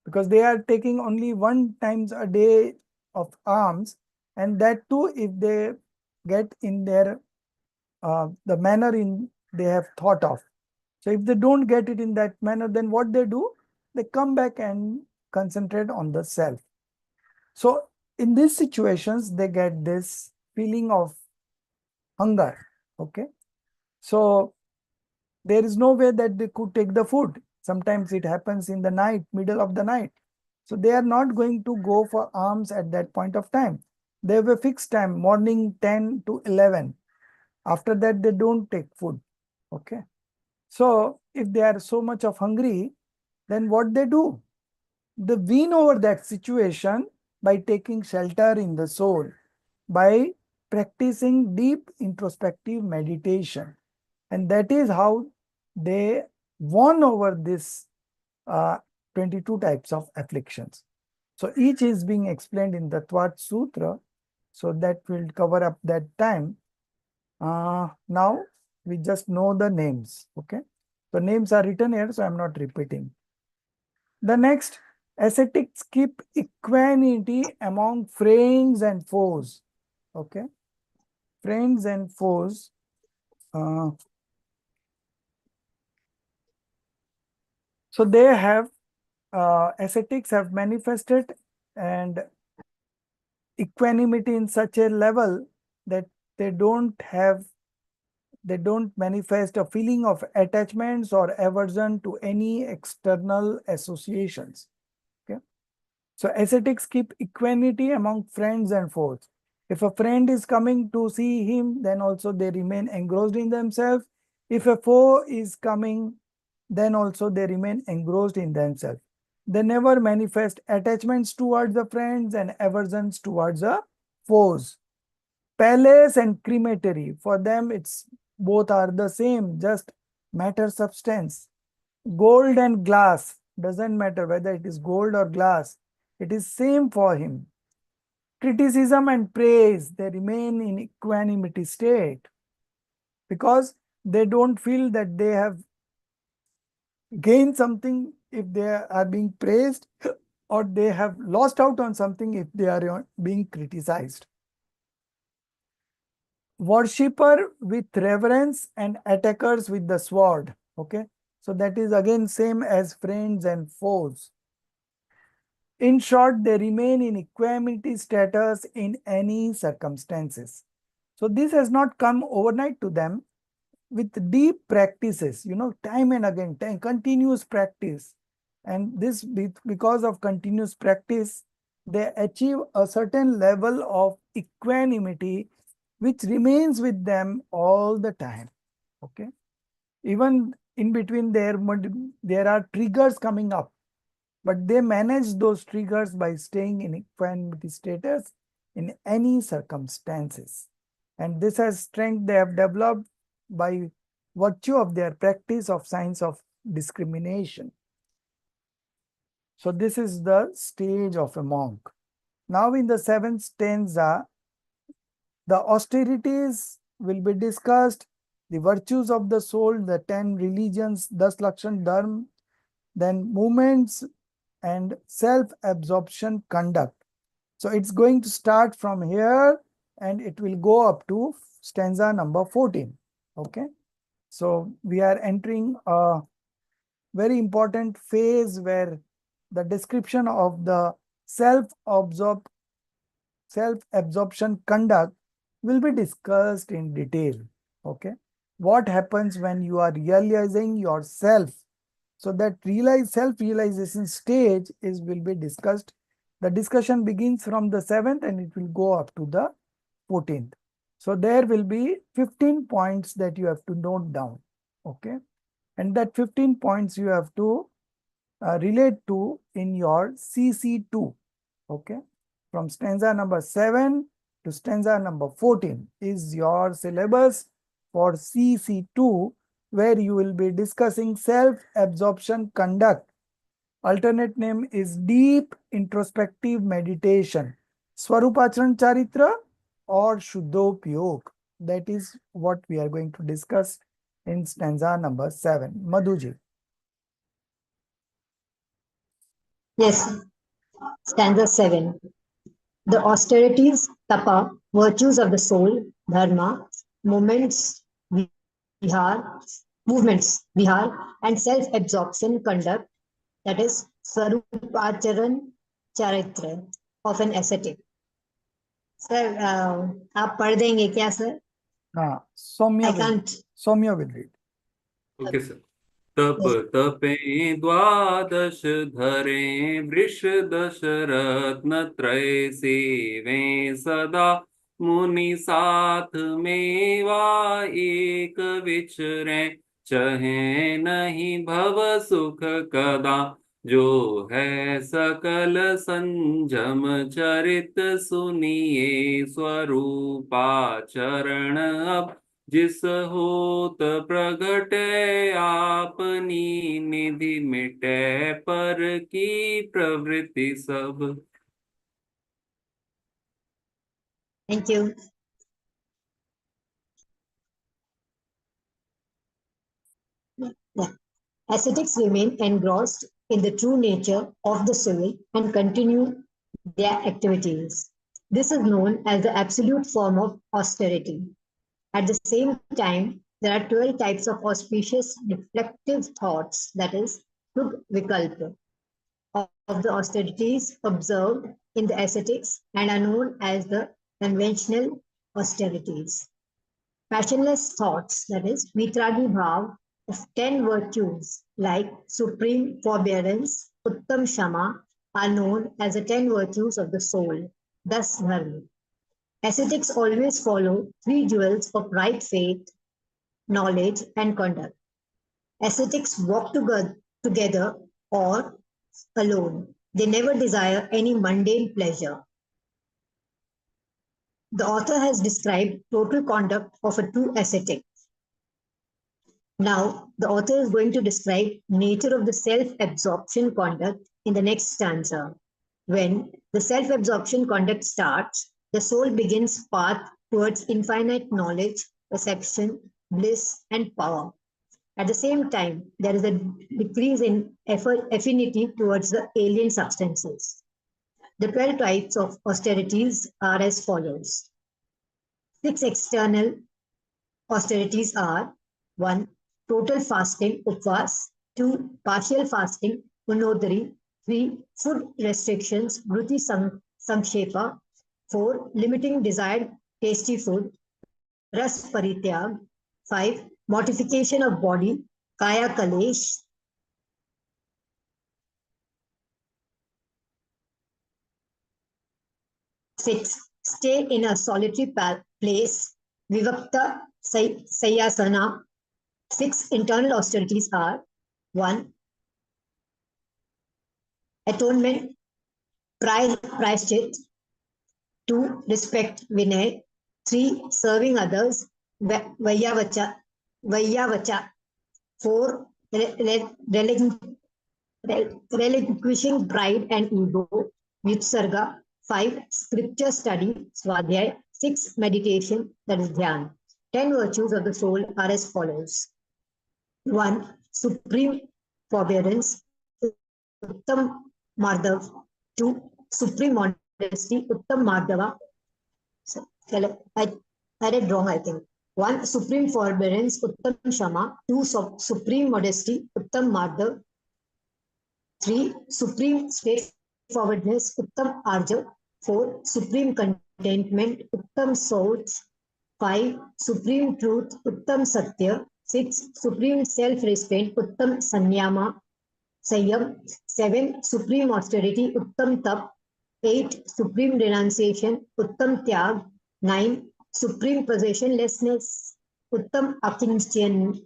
because they are taking only 1 times a day of alms, and that too if they get in their the manner in they have thought of. So if they don't get it in that manner, then what they do? They come back and concentrate on the self. So in these situations, they get this feeling of hunger. Okay. So there is no way that they could take the food. Sometimes it happens in the night, middle of the night. So they are not going to go for alms at that point of time. They have a fixed time, morning 10 to 11. After that, they don't take food. Okay. So if they are so much of hungry, then what they do? They win over that situation by taking shelter in the soul, by practicing deep introspective meditation. And that is how they won over this 22 types of afflictions. So each is being explained in the Twat Sutra. So that will cover up that time. Now we just know the names. Okay. The names are written here, so I'm not repeating. The next, ascetics keep equanimity among friends and foes. Okay. Friends and foes. So they have, ascetics have manifested and equanimity in such a level that they don't manifest a feeling of attachments or aversion to any external associations. Okay. So ascetics keep equanimity among friends and foes. If a friend is coming to see him, then also they remain engrossed in themselves. If a foe is coming, then also they remain engrossed in themselves. They never manifest attachments towards the friends and aversions towards the foes. Palace and crematory, for them it's both are the same, just matter substance. Gold and glass, doesn't matter whether it is gold or glass, it is same for him. Criticism and praise, they remain in equanimity state because they don't feel that they have gained something if they are being praised or they have lost out on something if they are being criticized. Worshipper with reverence and attackers with the sword. Okay. So that is again same as friends and foes. In short, they remain in equanimity status in any circumstances. So this has not come overnight to them. With deep practices, time and again, continuous practice. And this, because of continuous practice, they achieve a certain level of equanimity, which remains with them all the time. Okay. Even in between there are triggers coming up, but they manage those triggers by staying in equanimity status in any circumstances. And this has strength they have developed by virtue of their practice of science of discrimination. So this is the stage of a monk. Now in the 7th stanza, the austerities will be discussed, the virtues of the soul, the 10 religions, 10 Lakshan Dharma, then movements and self-absorption conduct. So it's going to start from here and it will go up to stanza number 14. Okay. So we are entering a very important phase where the description of the self-absorption conduct will be discussed in detail. Okay. What happens when you are realizing yourself? So that self-realization stage will be discussed. The discussion begins from the 7th and it will go up to the 14th. So there will be 15 points that you have to note down. Okay. And that 15 points you have to relate to in your CC2. Okay. From stanza number 7 to stanza number 14 is your syllabus for CC2, where you will be discussing self-absorption conduct. Alternate name is deep introspective meditation, Swarupachran Charitra or Shuddhopyog. That is what we are going to discuss in stanza number 7. Madhuji. Yes, stanza 7. The austerities, tapa, virtues of the soul, dharma, moments, movements, vihar, and self-absorption conduct, that is swarupacharan charitra of an ascetic. Sir, आप पढ़ देंगे क्या sir? Soumya I will, can't. Soumya will read. Okay, sir. तप तपे द्वादश धरे वृष दश रत्न त्रय सेवें सदा मुनि साथ मेवा एक विचरे चहे नहीं भव सुख कदा जो है सकल संजम चरित सुनिए स्वरूपाचरण अब जिस होत प्रगटे आपनी निधि मिटे पर की प्रवृत्ति सब. Thank you. Yeah. Ascetics remain engrossed in the true nature of the soul and continue their activities. This is known as the absolute form of austerity. At the same time, there are 12 types of auspicious reflective thoughts, that is, vikalpa, of the austerities observed in the ascetics and are known as the conventional austerities. Passionless thoughts, that is, vitragi bhav, of 10 virtues like supreme forbearance, uttam shama, are known as the 10 virtues of the soul, thus dharma. Ascetics always follow 3 jewels of right faith, knowledge, and conduct. Ascetics walk together or alone. They never desire any mundane pleasure. The author has described total conduct of a true ascetic. Now, the author is going to describe nature of the self-absorption conduct in the next stanza. When the self-absorption conduct starts, the soul begins path towards infinite knowledge, perception, bliss, and power. At the same time, there is a decrease in affinity towards the alien substances. The 12 types of austerities are as follows. 6 external austerities are 1. Total fasting, upvas; 2. Partial fasting, unodari; 3. Food restrictions, vruti sankshepa; 4. Limiting desired tasty food, ras parityag; 5. Mortification of body, kaya kalesh; 6. Stay in a solitary place, vivakta sayasana. 6 internal austerities are 1. Atonement, prayashchit; 2. Respect, vinay; 3. Serving others, vayyavacha; 4. Relinquishing pride and ego, Vitsarga; 5. Scripture study, Swadhyay; 6. Meditation, that is Dhyan. 10 virtues of the soul are as follows. 1. Supreme forbearance, Uttam Madhav; 2. Supreme modesty, Uttam Madhava. I read wrong, I think. 1. Supreme forbearance, Uttam Shama; 2. Supreme modesty, Uttam Madhav; 3. Supreme straightforwardness, Uttam Arja; 4. Supreme contentment, Uttam Soch; 5. Supreme truth, Uttam Satya; 6. Supreme self-restraint, Uttam Sanyama, Sayam; 7. Supreme austerity, Uttam Tap; 8. Supreme renunciation, Uttam Tyag; 9. Supreme possessionlessness, Uttam Akinchanya;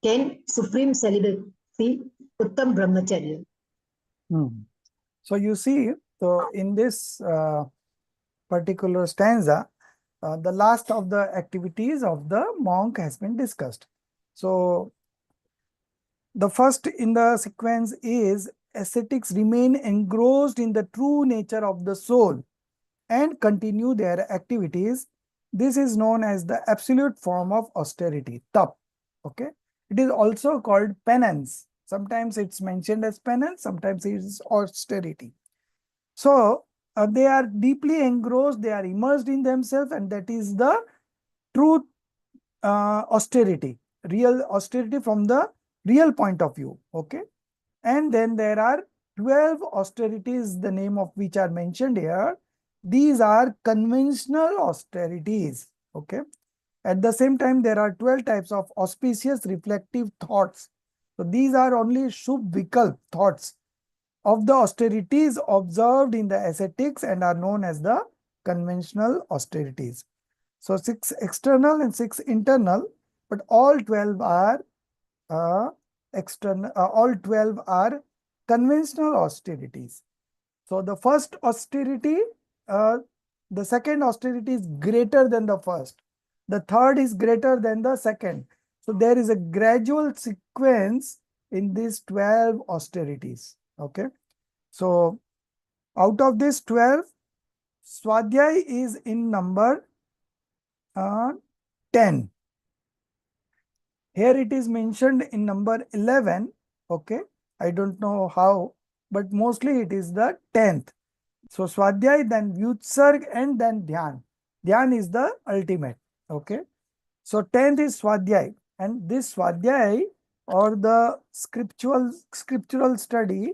10. Supreme celibacy, Uttam Brahmacharya. So you see, so in this particular stanza, the last of the activities of the monk has been discussed. So the first in the sequence is ascetics remain engrossed in the true nature of the soul and continue their activities. This is known as the absolute form of austerity, tap. Okay. It is also called penance, Sometimes it's mentioned as penance, sometimes it is austerity. So they are deeply engrossed, they are immersed in themselves, and that is the true austerity, real austerity from the real point of view. Okay. And then there are 12 austerities, the name of which are mentioned here. These are conventional austerities. Okay. At the same time, there are 12 types of auspicious reflective thoughts. So these are only Shubh Vikalp thoughts of the austerities observed in the ascetics and are known as the conventional austerities. So 6 external and 6 internal, but all 12 are external. All 12 are conventional austerities. So the first austerity, the second austerity is greater than the first. The third is greater than the second. So there is a gradual sequence in these 12 austerities. Okay. So out of this 12, Swadhyay is in number 10. Here it is mentioned in number 11. Okay. I don't know how, but mostly it is the 10th. So Swadhyay, then Vyutsarg, and then Dhyan. Dhyan is the ultimate. Okay. So 10th is Swadhyay, and this Swadhyay or the scriptural study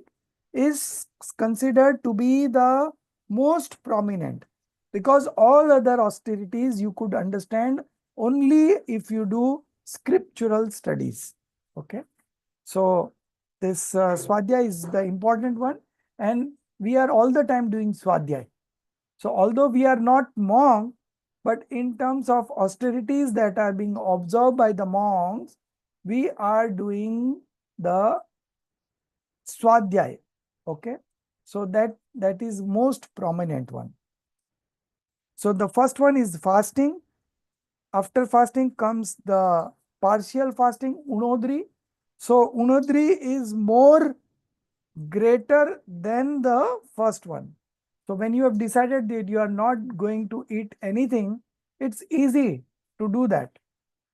is considered to be the most prominent, because all other austerities you could understand only if you do scriptural studies. Okay. So this Swadhyay is the important one, and we are all the time doing Swadhyay. So although we are not monk, but in terms of austerities that are being observed by the monks, we are doing the Swadhyay. Okay. So that is most prominent one. So the first one is fasting. After fasting comes the partial fasting, Unodri. So Unodri is more greater than the first one. So when you have decided that you are not going to eat anything, it's easy to do that.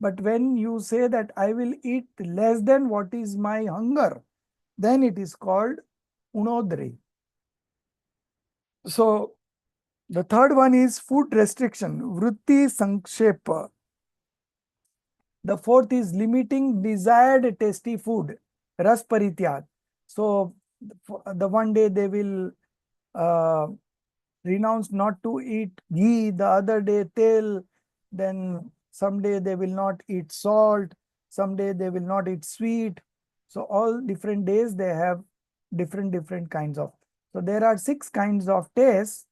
But when you say that I will eat less than what is my hunger, then it is called Unodri. So the third one is food restriction, Vritti Sankshepa. The fourth is limiting desired tasty food, Ras Parityag. So the one day they will renounce not to eat ghee, the other day tel, then someday they will not eat salt, someday they will not eat sweet. So all different days they have different kinds of. So there are 6 kinds of tastes.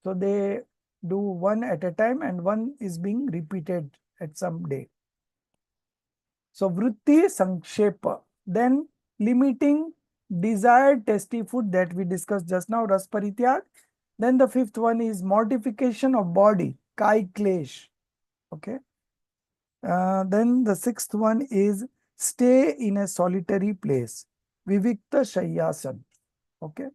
So they do one at a time, and one is being repeated at some day. So Vritti Sankshepa. Then limiting desired tasty food that we discussed just now, Ras Parityag. Then the fifth one is mortification of body, Kai Klesh. Okay. Then the sixth one is stay in a solitary place, Vivikta Shayyasan. Okay.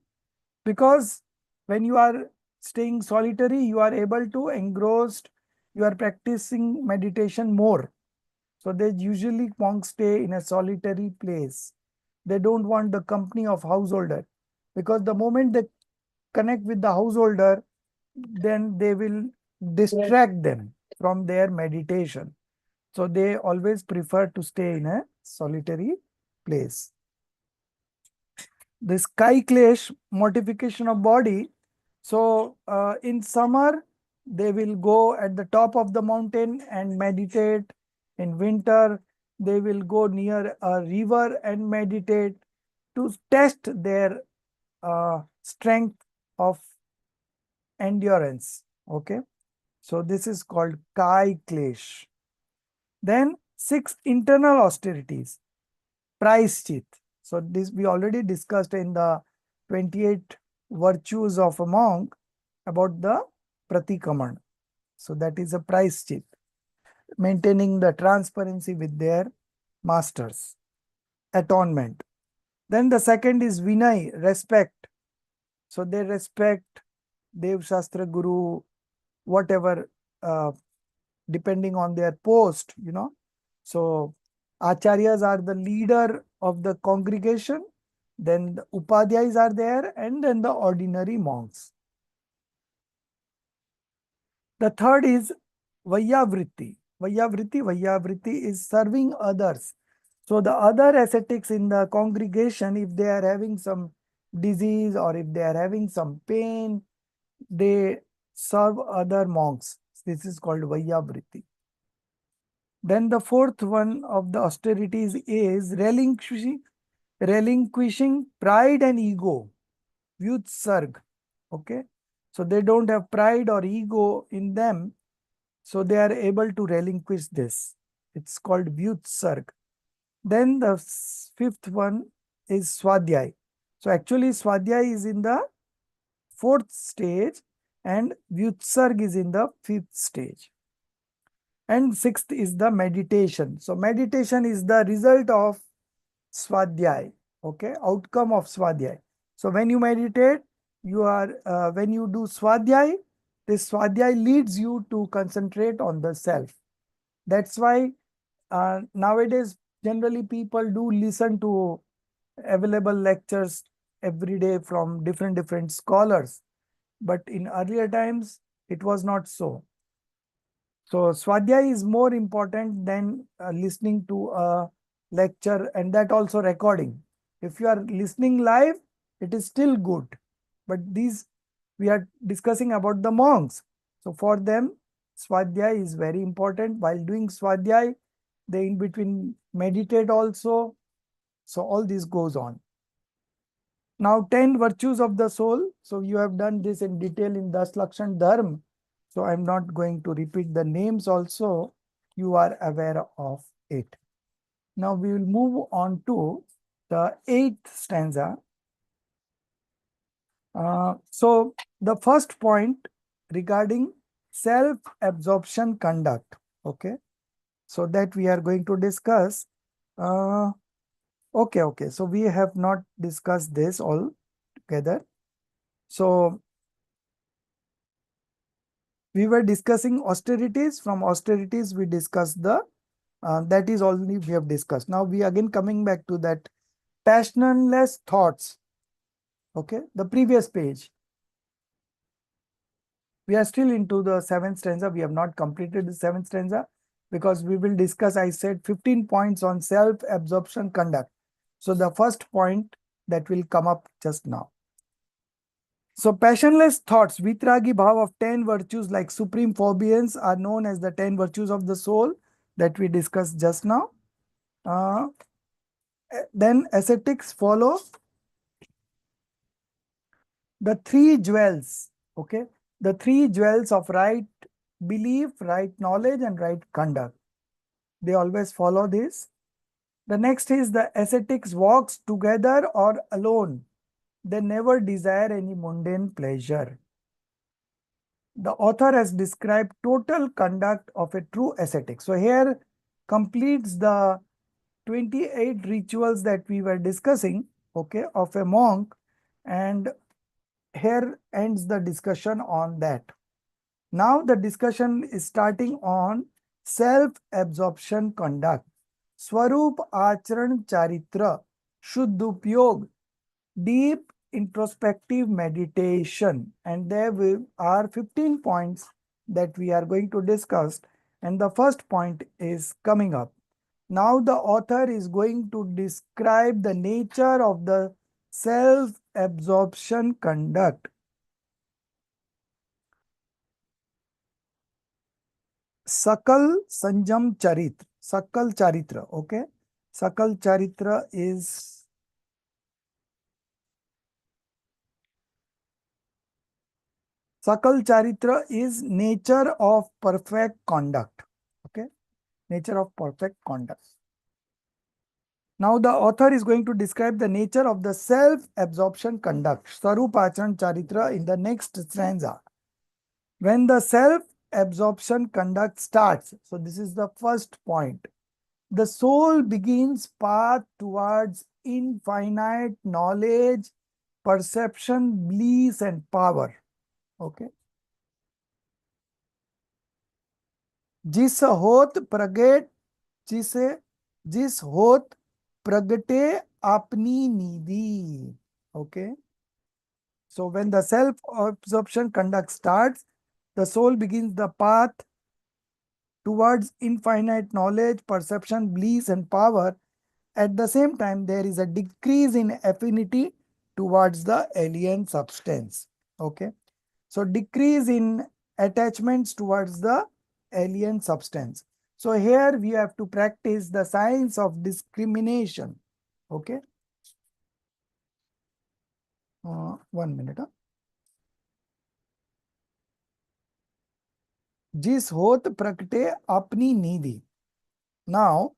Because when you are staying solitary, you are able to engrossed, you are practicing meditation more. So they usually monks stay in a solitary place. They don't want the company of householder, because the moment they connect with the householder, then they will distract them from their meditation. So they always prefer to stay in a solitary place. This Kai Klesh, mortification of body. So in summer, they will go at the top of the mountain and meditate. In winter, they will go near a river and meditate to test their strength of endurance. Okay. So this is called Kai Klesh. Then 6 internal austerities. Praischit. So this we already discussed in the 28 virtues of a monk about the Pratikaman. So that is a Praischit. Maintaining the transparency with their masters. Atonement. Then the second is Vinay, respect. So they respect Dev Shastra Guru, whatever, depending on their post, you know. So Acharyas are the leader of the congregation, then the upadhyayas are there, and then the ordinary monks. The third is Vayyavritti. Vayyavritti is serving others. So the other ascetics in the congregation, if they are having some disease or if they are having some pain, they serve other monks. This is called Vayyavritti. Then the fourth one of the austerities is relinquishing pride and ego. Vyutsarg. Okay. So they don't have pride or ego in them. So they are able to relinquish this. It's called Vyutsarg. Then the fifth one is Swadhyay. So actually Swadhyay is in the fourth stage and Vyutsarg is in the fifth stage. And sixth is the meditation. So meditation is the result of Swadhyay, okay, outcome of Swadhyay. So when you meditate, you are, when you do Swadhyay, this Swadhyay leads you to concentrate on the self. That's why nowadays, generally people do listen to available lectures every day from different scholars. But in earlier times, it was not so. So Swadhyay is more important than listening to a lecture, and that also recording. If you are listening live, it is still good. But these, we are discussing about the monks. So for them, Swadhyay is very important. While doing Swadhyay, they in between meditate also. So all this goes on. Now 10 virtues of the soul. So you have done this in detail in Das Lakshan Dharma. So I'm not going to repeat the names also. You are aware of it. Now we will move on to the 8th stanza. So the first point regarding self-absorption conduct. Okay. So that we are going to discuss. Okay. So we have not discussed this all together. So we were discussing austerities. From austerities, we discussed the, that is only we have discussed. Now we again coming back to that passionless thoughts. Okay, the previous page. We are still into the 7th stanza. We have not completed the 7th stanza because we will discuss, I said, 15 points on self-absorption conduct. So the first point that will come up just now. So passionless thoughts, vitragi bhav of 10 virtues like supreme forbearance are known as the 10 virtues of the soul that we discussed just now. Then ascetics follow the 3 jewels, okay? The 3 jewels of right belief, right knowledge, and right conduct. They always follow this. The next is the ascetics walks together or alone. They never desire any mundane pleasure. The author has described total conduct of a true ascetic. So here completes the 28 rituals that we were discussing, okay, of a monk, and here ends the discussion on that. Now the discussion is starting on self-absorption conduct. Swarup Acharan Charitra, Shuddhupyog, deep introspective meditation. And there are 15 points that we are going to discuss. And the first point is coming up. Now the author is going to describe the nature of the self-absorption conduct. Sakal Sanjam Charitra. Sakal Charitra, okay? Sakal Charitra is Sakal Charitra is nature of perfect conduct. Okay? Nature of perfect conduct. Now the author is going to describe the nature of the self-absorption conduct, Swarup Acharan Charitra, in the next stanza. When the self-absorption conduct starts, so this is the first point, the soul begins path towards infinite knowledge, perception, bliss, and power. Okay. जिस होत प्रगट जिस होत pragate apni nidhi. Okay. So when the self-absorption conduct starts, the soul begins the path towards infinite knowledge, perception, bliss, and power. At the same time, there is a decrease in affinity towards the alien substance. Okay. So decrease in attachments towards the alien substance. So here we have to practice the science of discrimination. Okay. 1 minute. जिस होत प्रकटे अपनी निधि. Now,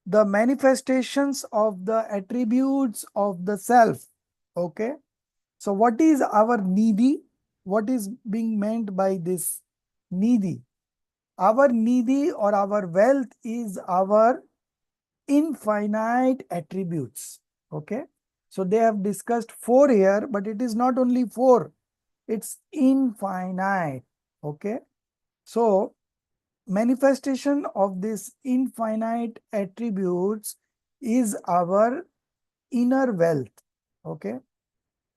the manifestations of the attributes of the self. Okay. So what is our nidhi? What is being meant by this nidhi? Our nidhi or our wealth is our infinite attributes. Okay. So they have discussed 4 here, but it is not only 4, it's infinite. Okay. So manifestation of this infinite attributes is our inner wealth. Okay.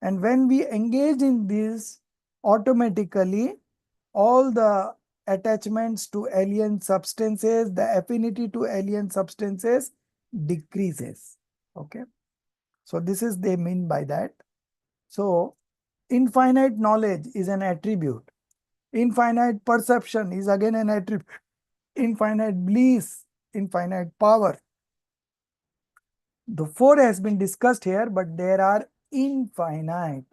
And when we engage in this, automatically all the attachments to alien substances, the affinity to alien substances decreases. Okay. So this is they mean by that. So infinite knowledge is an attribute. Infinite perception is again an attribute. Infinite bliss, infinite power. The 4 has been discussed here, but there are infinite.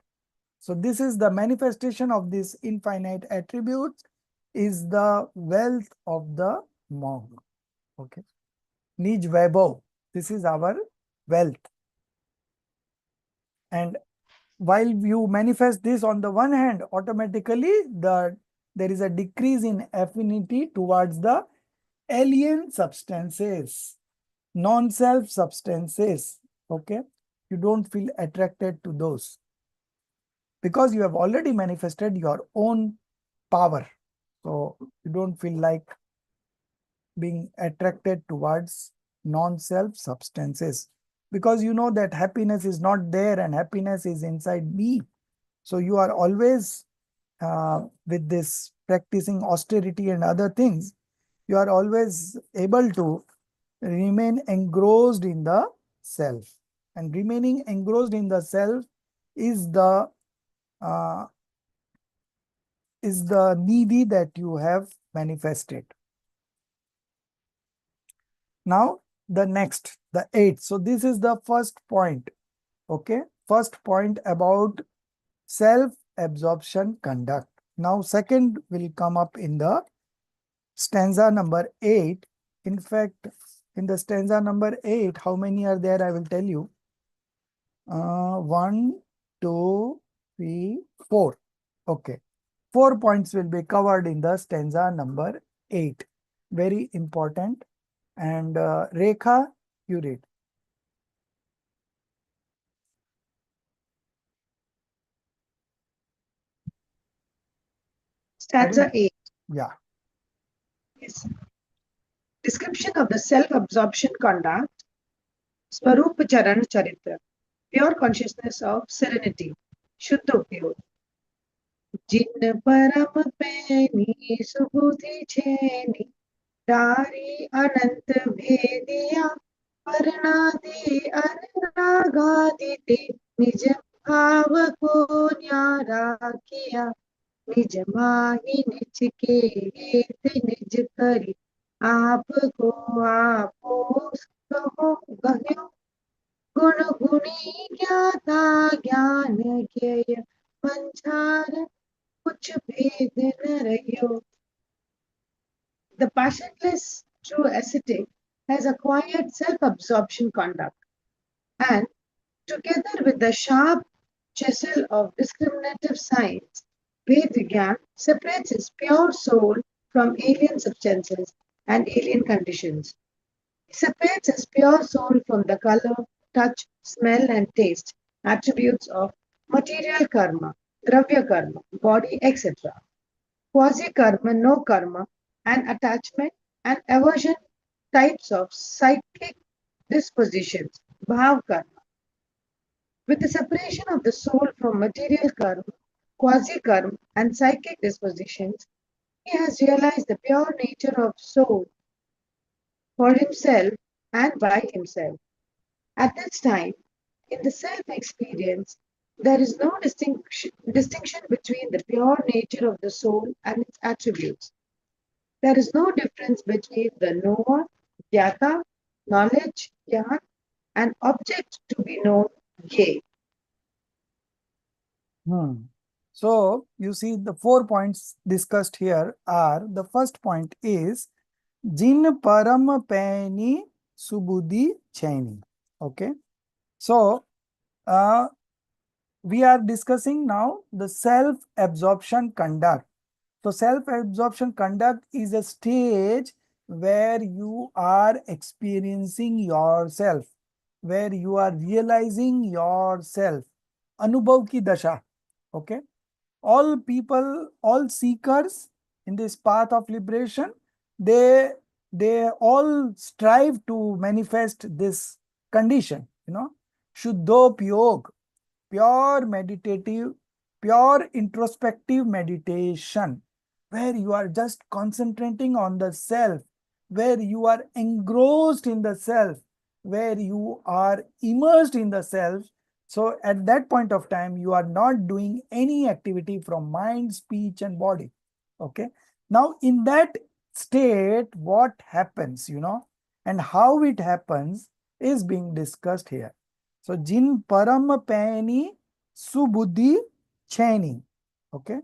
So this is the manifestation of this infinite attributes is the wealth of the monk. Okay. Nij Vaibhav. This is our wealth. And while you manifest this on the one hand, automatically there is a decrease in affinity towards the alien substances, non-self substances. Okay. You don't feel attracted to those because you have already manifested your own power. So you don't feel like being attracted towards non-self substances because you know that happiness is not there and happiness is inside me. So you are always with this practicing austerity and other things, you are always able to remain engrossed in the self. And remaining engrossed in the self is the needy that you have manifested. Now, the next, the 8th. So this is the first point. Okay. First point about self-absorption conduct. Now, second will come up in the stanza number 8. In fact, in the stanza number 8, how many are there? I will tell you. 1, 2, 3, 4. Okay. 4 points will be covered in the stanza number 8. Very important. And Rekha, you read. Stanza 8. Yeah. Yes. Description of the self-absorption conduct. Swarupa Charan Charitra. Pure consciousness of serenity. Shuddha pure. जिन परम पैनी सुबुधि छेनी डारी अनंत भेदिया वर्णादि अनुरागादिते निज भाव को न्यारा किया निज माही निज के हेत निज करी आपको आपो कहो गह्यो गुण गुणी ज्ञाता ज्ञान ज्ञेय मंझार कुछ भेद न रहियो. The passionless true ascetic has acquired self-absorption conduct and, together with the sharp chisel of discriminative science, Vedagyan separates his pure soul from alien substances and alien conditions. He separates his pure soul from the color, touch, smell, and taste attributes of material karma, dravya karma, body, etc. Quasi karma, no karma, and attachment and aversion types of psychic dispositions, bhav karma. With the separation of the soul from material karma, quasi karma, and psychic dispositions, he has realized the pure nature of soul for himself and by himself. At this time, in the self experience, there is no distinction between the pure nature of the soul and its attributes. There is no difference between the knower, jnata, knowledge, jnat, and object to be known, ye. So you see the 4 points discussed here are, the first point is Jin Param Pani Subudhi Chaini. Okay. So we are discussing now the self-absorption conduct. So self-absorption conduct is a stage where you are experiencing yourself, where you are realizing yourself. Anubhav ki dasha. Okay. All people, all seekers in this path of liberation, they all strive to manifest this condition, Shuddhopyog, pure meditative, pure introspective meditation, where you are just concentrating on the self, where you are engrossed in the self, where you are immersed in the self. So at that point of time, you are not doing any activity from mind, speech, and body. Okay. Now, in that state, what happens, and how it happens is being discussed here. So, Jin Param Pani Subuddhi Chaini. Okay.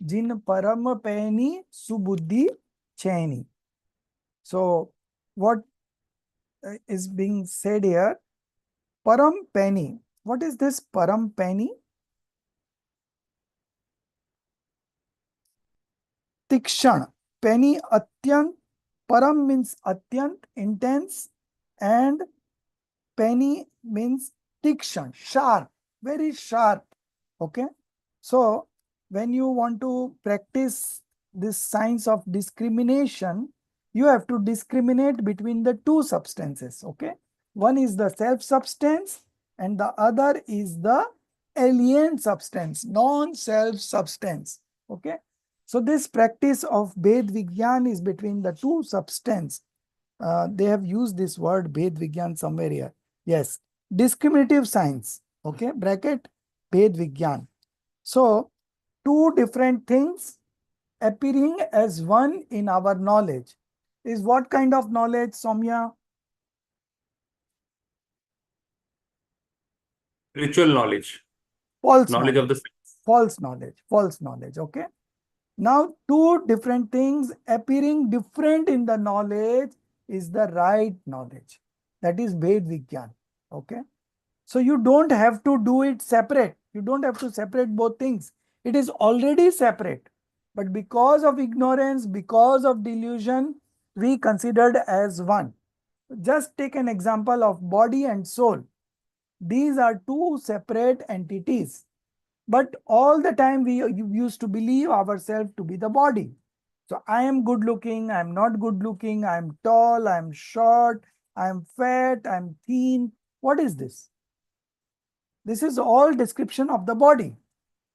Jin Param Pani Subuddhi Chaini. So, what is being said here? Param Pani. What is this Param Pani? Tikshan. Pani Atyant. Param means Atyant, intense, and Pani means Tikshan, sharp, very sharp. Okay. So, when you want to practice this science of discrimination, you have to discriminate between the two substances. Okay. One is the self substance and the other is the alien substance, non-self substance. Okay. So this practice of Ved Vigyan is between the two substance. They have used this word Ved Vigyan somewhere here. Yes. Discriminative science. Okay. Bracket Ved Vigyan. So two different things appearing as one in our knowledge is what kind of knowledge, Soumya? Ritual knowledge. False Knowledge of the knowledge. False knowledge. False knowledge. Okay. Now, two different things appearing different in the knowledge is the right knowledge. That is Ved Vigyan. Okay. So you don't have to do it separate. You don't have to separate both things. It is already separate. But because of ignorance, because of delusion, we considered as one. Just take an example of body and soul. These are two separate entities. But all the time we used to believe ourselves to be the body. So I am good looking, I am not good looking, I am tall, I am short, I am fat, I am thin. What is this? This is all description of the body.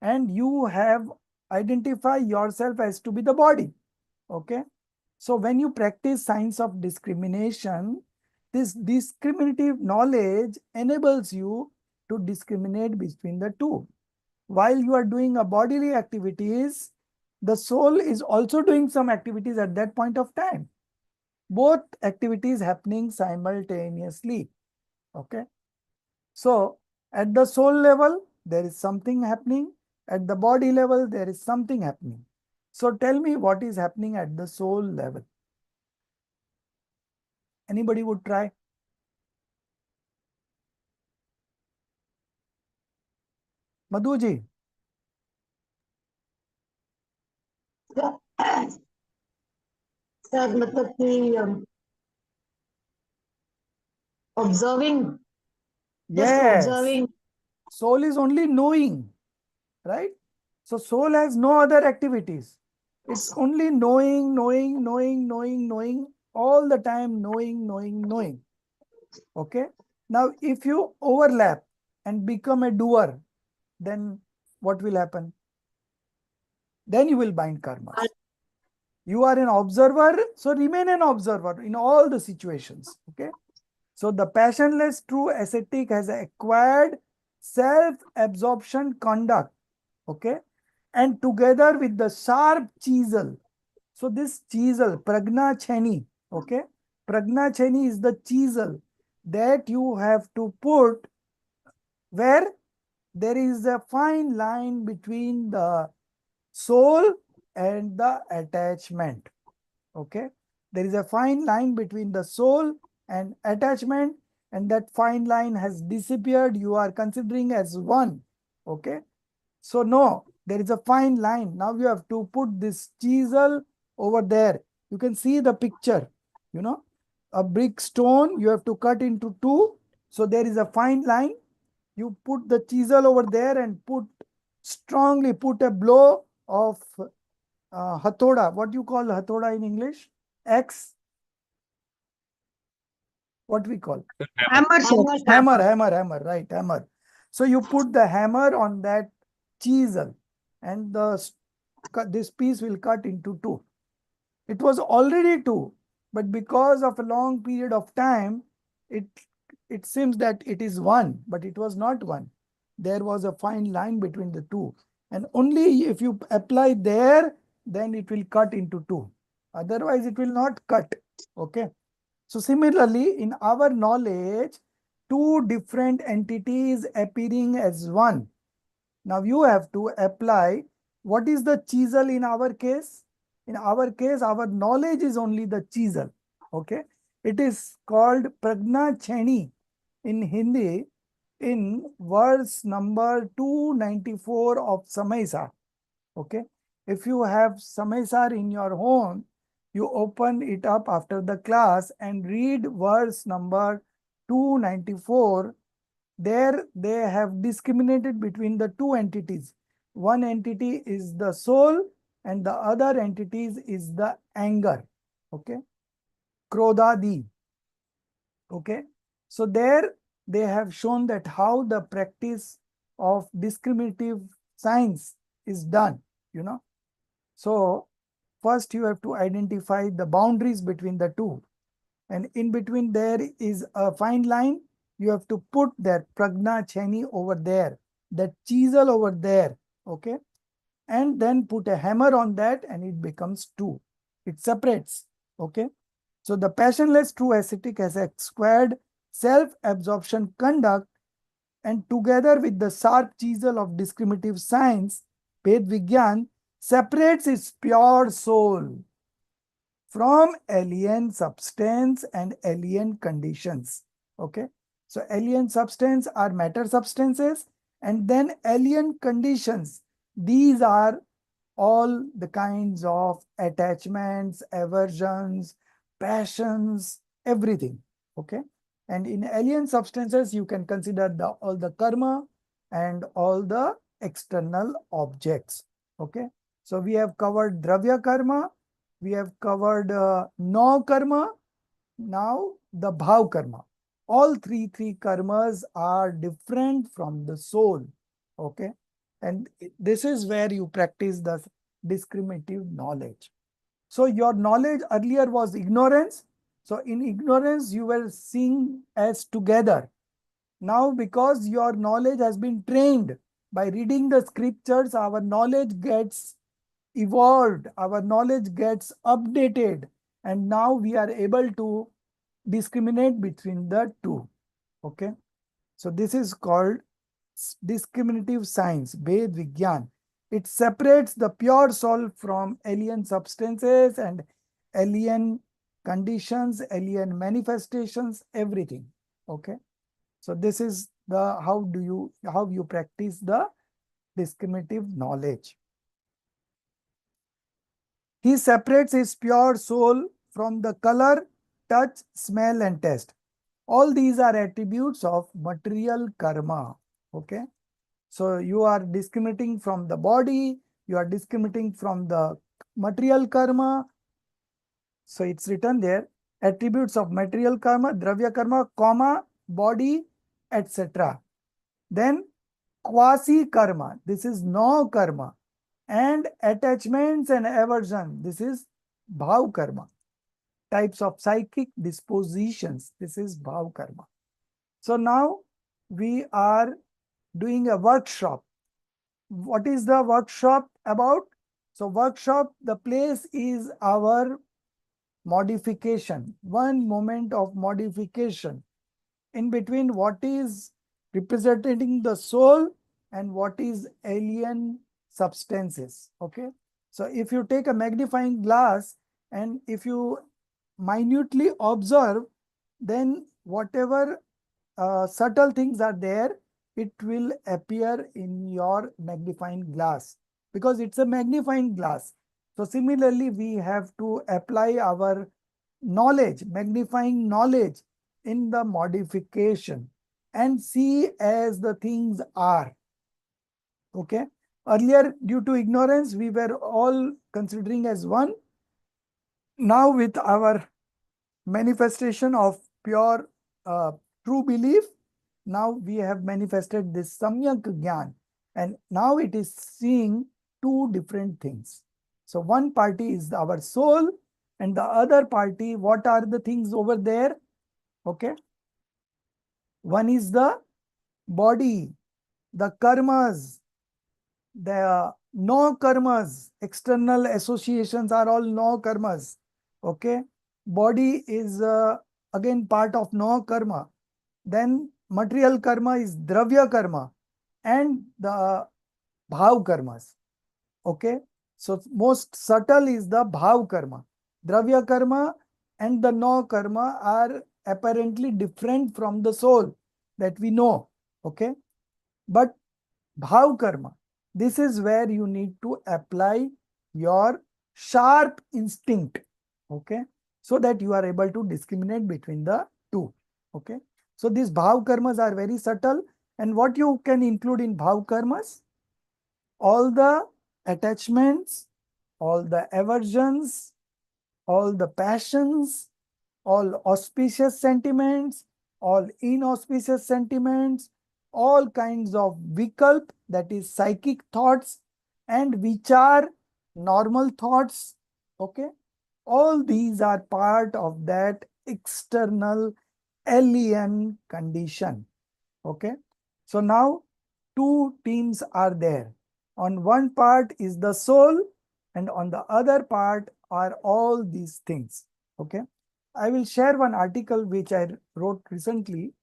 And you have identified yourself as to be the body. Okay. So when you practice science of discrimination, this discriminative knowledge enables you to discriminate between the two. While you are doing a bodily activities, the soul is also doing some activities at that point of time. Both activities happening simultaneously. Okay. So at the soul level, there is something happening. At the body level, there is something happening. So tell me what is happening at the soul level. Anybody would try? Madhuji. Sir मतलब कि observing, just Yes. observing. Soul is only knowing, right? So soul has no other activities. It's only knowing, knowing, knowing, knowing, knowing, all the time knowing, knowing, knowing. Okay. Now, if you overlap and become a doer, then what will happen? Then you will bind karmas. You are an observer, so remain an observer in all the situations. Okay. So the passionless true ascetic has acquired self-absorption conduct. Okay. And together with the sharp chisel. So this chisel, pragna cheni. Okay. Pragna cheni is the chisel that you have to put where there is a fine line between the soul and the attachment. Okay. There is a fine line between the soul and attachment, and that fine line has disappeared. You are considering as one. Okay. So no, there is a fine line. Now you have to put this chisel over there. You can see the picture, you know, a brick stone, you have to cut into two. So there is a fine line. You put the chisel over there and strongly put a blow of hathoda. What do you call hathoda in English? X. What we call? Hammer, sir. Hammer, right, hammer. So you put the hammer on that chisel and this piece will cut into two. It was already two, but because of a long period of time, it seems that it is one, but it was not one. There was a fine line between the two. And only if you apply there, then it will cut into two. Otherwise, it will not cut. Okay. So similarly, in our knowledge, two different entities appearing as one. Now you have to apply what is the chisel in our case. In our case, our knowledge is only the chisel. Okay. It is called Pragna Cheni in Hindi in verse number 294 of Samaisa. Okay. If you have Samaisar in your home, you open it up after the class and read verse number 294. There they have discriminated between the two entities. One entity is the soul and the other entities is the anger. Okay. Krodadi. Okay. So there they have shown that how the practice of discriminative science is done, you know. So first you have to identify the boundaries between the two. And in between there is a fine line. You have to put that pragna cheni over there, that chisel over there. Okay. And then put a hammer on that and it becomes two. It separates. Okay. So the passionless true ascetic has acquired self-absorption conduct, and together with the sharp chisel of discriminative science, Ved Vigyan separates its pure soul from alien substance and alien conditions. Okay. So alien substance are matter substances, and then alien conditions. These are all the kinds of attachments, aversions, passions, everything. Okay. And in alien substances, you can consider all the karma and all the external objects. Okay. So we have covered dravya karma, we have covered no karma, now the bhav karma. All three karmas are different from the soul. Okay. And this is where you practice the discriminative knowledge. So your knowledge earlier was ignorance. So in ignorance, you were seeing as together. Now, because your knowledge has been trained by reading the scriptures, our knowledge gets evolved, our knowledge gets updated, and now we are able to discriminate between the two. Okay. So this is called discriminative science, Ved Vigyan. It separates the pure soul from alien substances and alien conditions, alien manifestations, everything. Okay. So this is the how you practice the discriminative knowledge. He separates his pure soul from the color, touch, smell, and taste. All these are attributes of material karma. Okay. So you are discriminating from the body, you are discriminating from the material karma. So it's written there, attributes of material karma, dravya karma, comma, body, etc. Then quasi karma, this is no karma, and attachments and aversion, this is bhav karma. Types of psychic dispositions, this is bhav karma. So now we are doing a workshop. What is the workshop about? So workshop, the place is our modification, one moment of modification in between what is representing the soul and what is alien substances. Okay. So if you take a magnifying glass and if you minutely observe, then whatever subtle things are there, it will appear in your magnifying glass because it's a magnifying glass. So similarly, we have to apply our knowledge, magnifying knowledge in the modification and see as the things are. Okay. Earlier, due to ignorance, we were all considering as one. Now with our manifestation of pure true belief, now we have manifested this samyak gyan, and now it is seeing two different things. So one party is our soul and the other party, what are the things over there? Okay. One is the body, the karmas, the no karmas, external associations are all no karmas. Okay. Body is again part of no karma. Then material karma is dravya karma and the bhav karmas. Okay. So most subtle is the bhav karma. Dravya karma and the no karma are apparently different from the soul that we know. Okay. But bhav karma, this is where you need to apply your sharp instinct. Okay. So that you are able to discriminate between the two. Okay. So these bhav karmas are very subtle. And what you can include in bhav karmas? All the attachments, all the aversions, all the passions, all auspicious sentiments, all inauspicious sentiments, all kinds of vikalp, that is psychic thoughts, and vichar, normal thoughts. Okay. All these are part of that external alien condition. Okay. So now two teams are there. On one part is the soul and on the other part are all these things. Okay. I will share one article which I wrote recently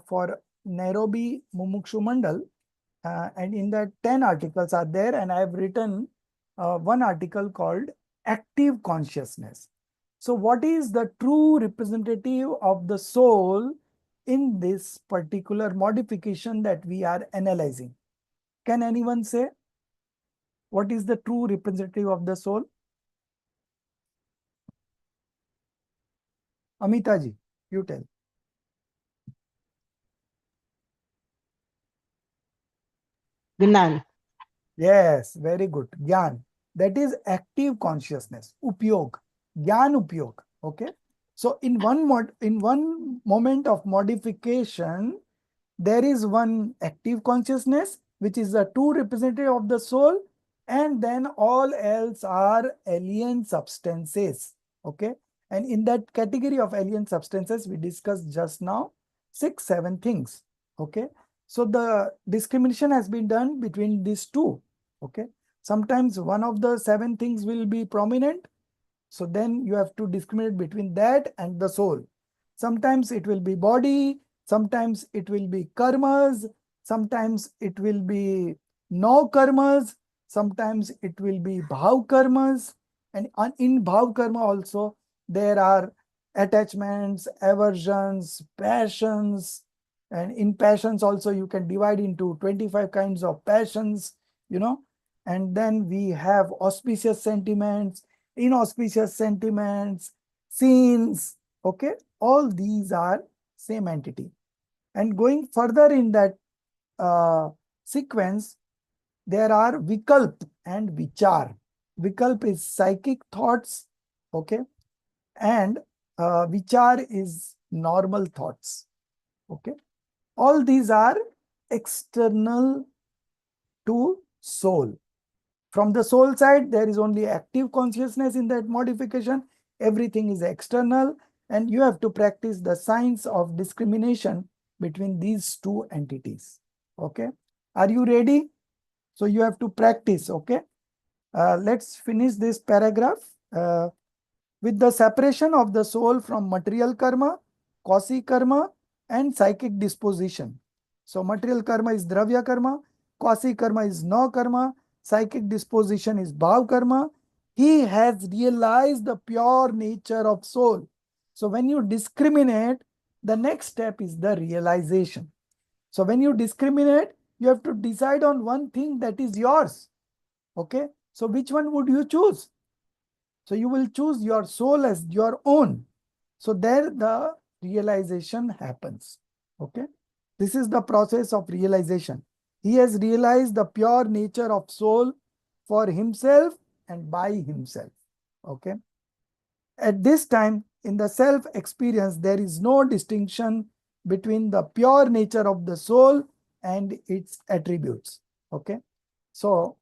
for Nairobi Mumukshu Mandal. And in that 10 articles are there, and I have written one article called Active Consciousness. So what is the true representative of the soul in this particular modification that we are analyzing? Can anyone say what is the true representative of the soul? Amitaji, you tell. Gnan. Yes, very good. Gyan. That is active consciousness. Upyog. Gyan upyog. Okay. So in one moment of modification, there is one active consciousness, which is the true representative of the soul, and then all else are alien substances. Okay. And in that category of alien substances, we discussed just now 6, 7 things. Okay. So the discrimination has been done between these two. Okay. Sometimes one of the 7 things will be prominent. So then you have to discriminate between that and the soul. Sometimes it will be body, sometimes it will be karmas, sometimes it will be no karmas, sometimes it will be bhav karmas. And in bhav karma also, there are attachments, aversions, passions. And in passions also, you can divide into 25 kinds of passions, you know. And then we have auspicious sentiments, inauspicious sentiments, scenes. Okay, all these are same entity. And going further in that sequence, there are vikalp and vichar. Vikalp is psychic thoughts. Okay, and vichar is normal thoughts. Okay. All these are external to soul. From the soul side, there is only active consciousness in that modification. Everything is external, and you have to practice the science of discrimination between these two entities. Okay. Are you ready? So you have to practice. Okay. Let's finish this paragraph. With the separation of the soul from material karma, Kausi karma, and psychic disposition. So material karma is dravya karma, Kausi karma is no karma, psychic disposition is bhav karma. He has realized the pure nature of soul. So when you discriminate, the next step is the realization. So when you discriminate, you have to decide on one thing that is yours. Okay. So which one would you choose? So you will choose your soul as your own. So there the realization happens. Okay. This is the process of realization. He has realized the pure nature of soul for himself and by himself. Okay. At this time, in the self experience, there is no distinction between the pure nature of the soul and its attributes. Okay. So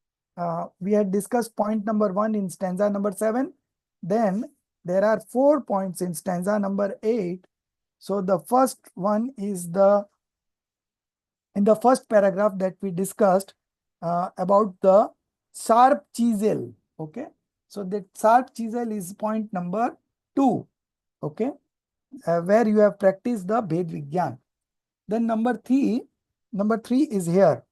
we had discussed point number 1 in stanza number 7. Then there are 4 points in stanza number 8. So the first one is in the first paragraph that we discussed about the sharp chisel. Okay. So that sharp chisel is point number 2. Okay. Where you have practiced the Bhed Vigyan. Then number 3 is here.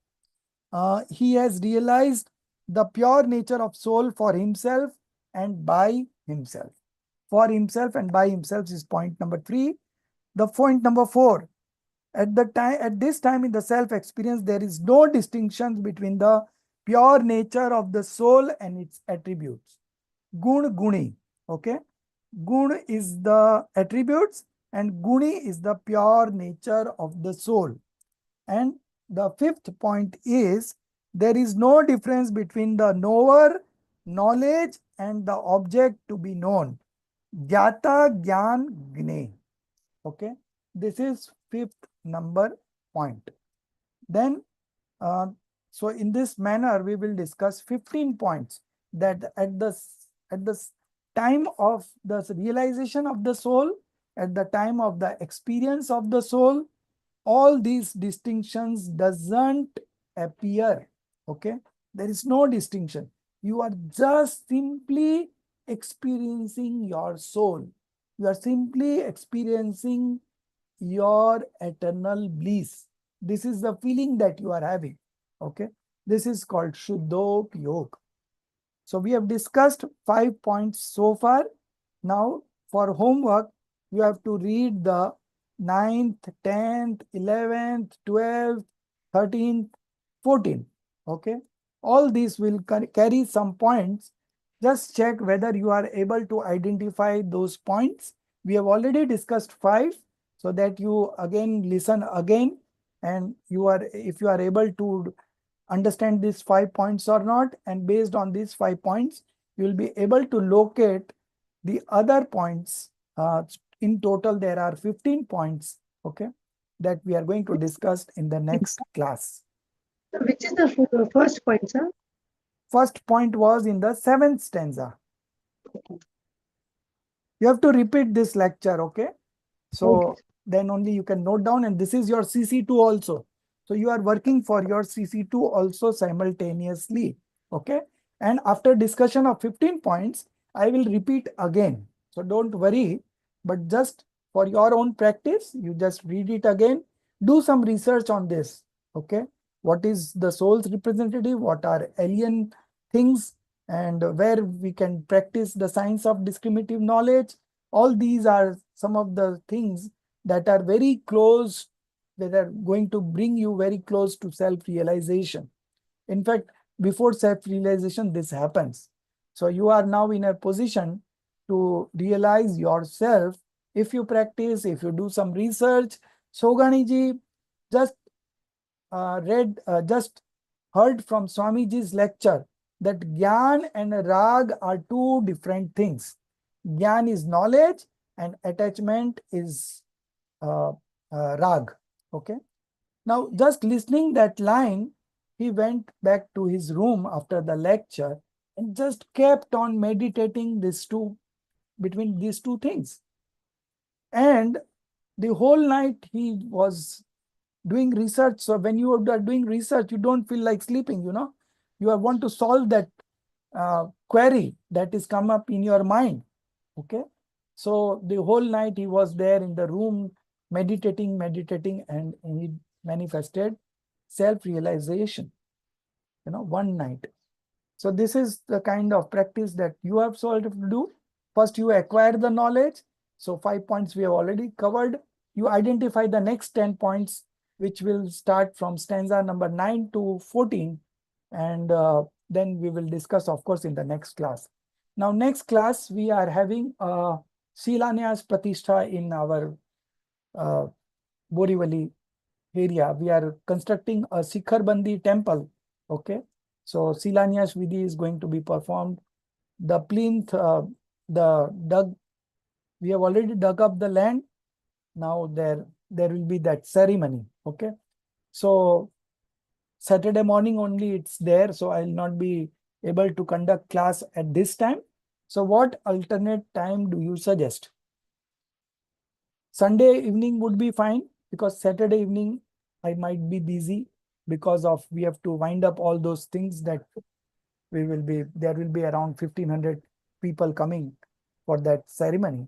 He has realized the pure nature of soul for himself and by himself. For himself and by himself is point number 3. The point number 4. At this time in the self experience, there is no distinction between the pure nature of the soul and its attributes. Gun guni. Okay. Gun is the attributes and guni is the pure nature of the soul. And the 5th point is there is no difference between the knower, knowledge, and the object to be known. Gyata, Gyan, Gne. Okay. This is 5th number point. Then, so in this manner, we will discuss 15 points that at the time of the realization of the soul, at the time of the experience of the soul, all these distinctions doesn't appear. Okay. There is no distinction. You are just simply experiencing your soul. You are simply experiencing your eternal bliss. This is the feeling that you are having. Okay. This is called Shuddhop Yog. So we have discussed 5 points so far. Now for homework, you have to read the 9th, 10th, 11th, 12th, 13th, 14th. Okay. All these will carry some points. Just check whether you are able to identify those points. We have already discussed 5, so that you again listen again, and if you are able to understand these 5 points or not, and based on these 5 points, you will be able to locate the other points. In total, there are 15 points, okay, that we are going to discuss in the next class. Which is the first point, sir? First point was in the 7th stanza. You have to repeat this lecture, okay? So then only you can note down, and this is your CC2 also. So you are working for your CC2 also simultaneously, okay? And after discussion of 15 points, I will repeat again. So don't worry, but just for your own practice, you just read it again. Do some research on this, okay? What is the soul's representative? What are alien things? And where we can practice the science of discriminative knowledge. All these are some of the things that are very close, that are going to bring you very close to self-realization. In fact, before self-realization, this happens. So you are now in a position to realize yourself if you practice, if you do some research. Soganiji just just heard from Swamiji's lecture that Gyan and Rag are 2 different things. Gyan is knowledge and attachment is rag. Okay. Now, just listening that line, he went back to his room after the lecture and just kept on meditating between these two things. And the whole night he was doing research. So when you are doing research, you don't feel like sleeping, you want to solve that query that is come up in your mind. Okay. So the whole night he was there in the room meditating, and he manifested self-realization, one night. So this is the kind of practice that you have sort of to do. First, you acquire the knowledge. So 5 points we have already covered. You identify the next 10 points, which will start from stanza number 9 to 14. And then we will discuss, of course, in the next class. Now, next class, we are having Shilanyas Pratishtha in our Borivali area. We are constructing a Sikharbandi temple. Okay. So Shilanyas Vidhi is going to be performed. The plinth, we have already dug up the land. Now there will be that ceremony. Okay. So Saturday morning only it's there. So I will not be able to conduct class at this time. So what alternate time do you suggest? Sunday evening would be fine, because Saturday evening I might be busy because of we have to wind up all those things that there will be around 1,500 people coming for that ceremony.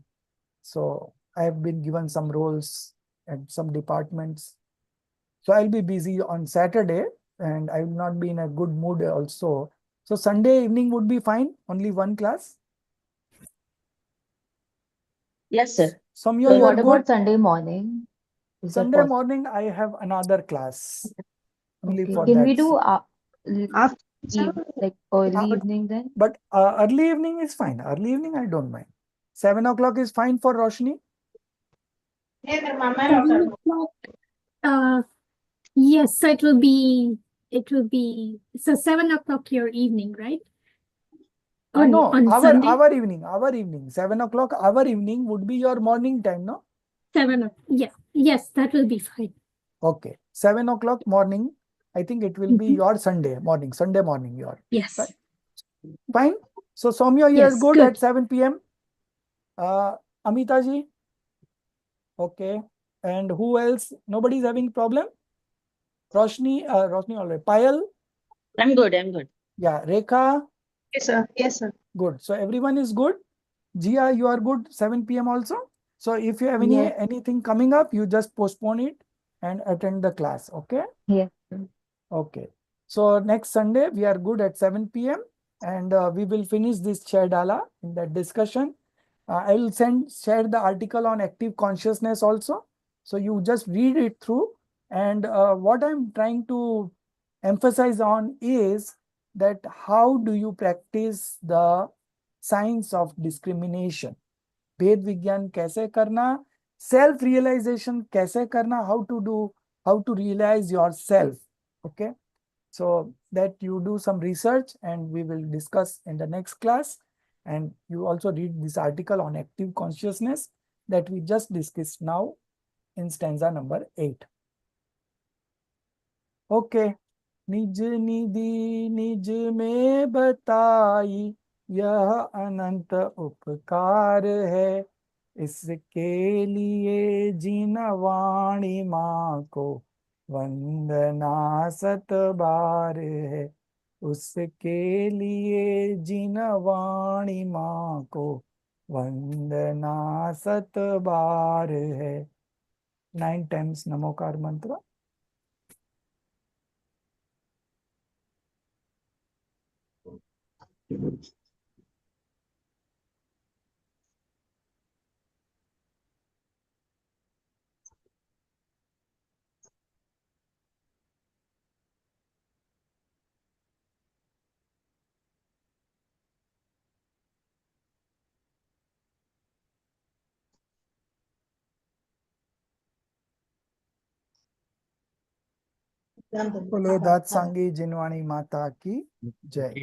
So I have been given some roles and some departments. So I'll be busy on Saturday and I will not be in a good mood also. So Sunday evening would be fine, only one class. Yes, sir. Samya, So you are what good? about Sunday morning? Is that Sunday possible? morning I have another class only Okay. for Can that. we do After like early Uh, evening then? But early evening is fine. Early evening I don't mind. 7 o'clock is fine for Roshni. 7 o'clock. Yes, so it will be so 7 o'clock your evening, right? No, On Sunday, our evening. 7 o'clock, our evening would be your morning time, no? 7 o'clock. Yeah, yes, that will be fine. Okay. 7 o'clock morning. I think it will be your Sunday morning. Your. Yes. Right? Fine. So Soumya, you are Yes, good good. at 7 p.m. Amita ji. Okay. And who else? Nobody's having problem? Roshni already. Payal? I'm good. I'm good. Yeah. Rekha? yes, sir. Yes, sir. Good. So everyone is good. Jia, you are good 7 p.m. also. So if you have Yes. anything coming up, you just postpone it and attend the class. Okay. Yes. Okay. So next Sunday we are good at 7 p.m. and we will finish this Chair-Dala in that discussion. I will share the article on active consciousness also. So you just read it through. And what I'm trying to emphasize on is that how do you practice the science of discrimination? भेद विज्ञान कैसे करना, self realization कैसे करना, how to realize yourself. Okay. So that you do some research and we will discuss in the next class. And you also read this article on active consciousness that we just discussed now in stanza number 8. Okay. निज निधि निज में बताई, यह अनंत उपकार है, इसके लिए जिन वाणी माँ को वंदना सत बार है, उसके लिए जिन वाणी माँ को वंदना सत बार है. 9 times नमोकार मंत्र. बोलो दात सांगी जिनवाणी माता की जय.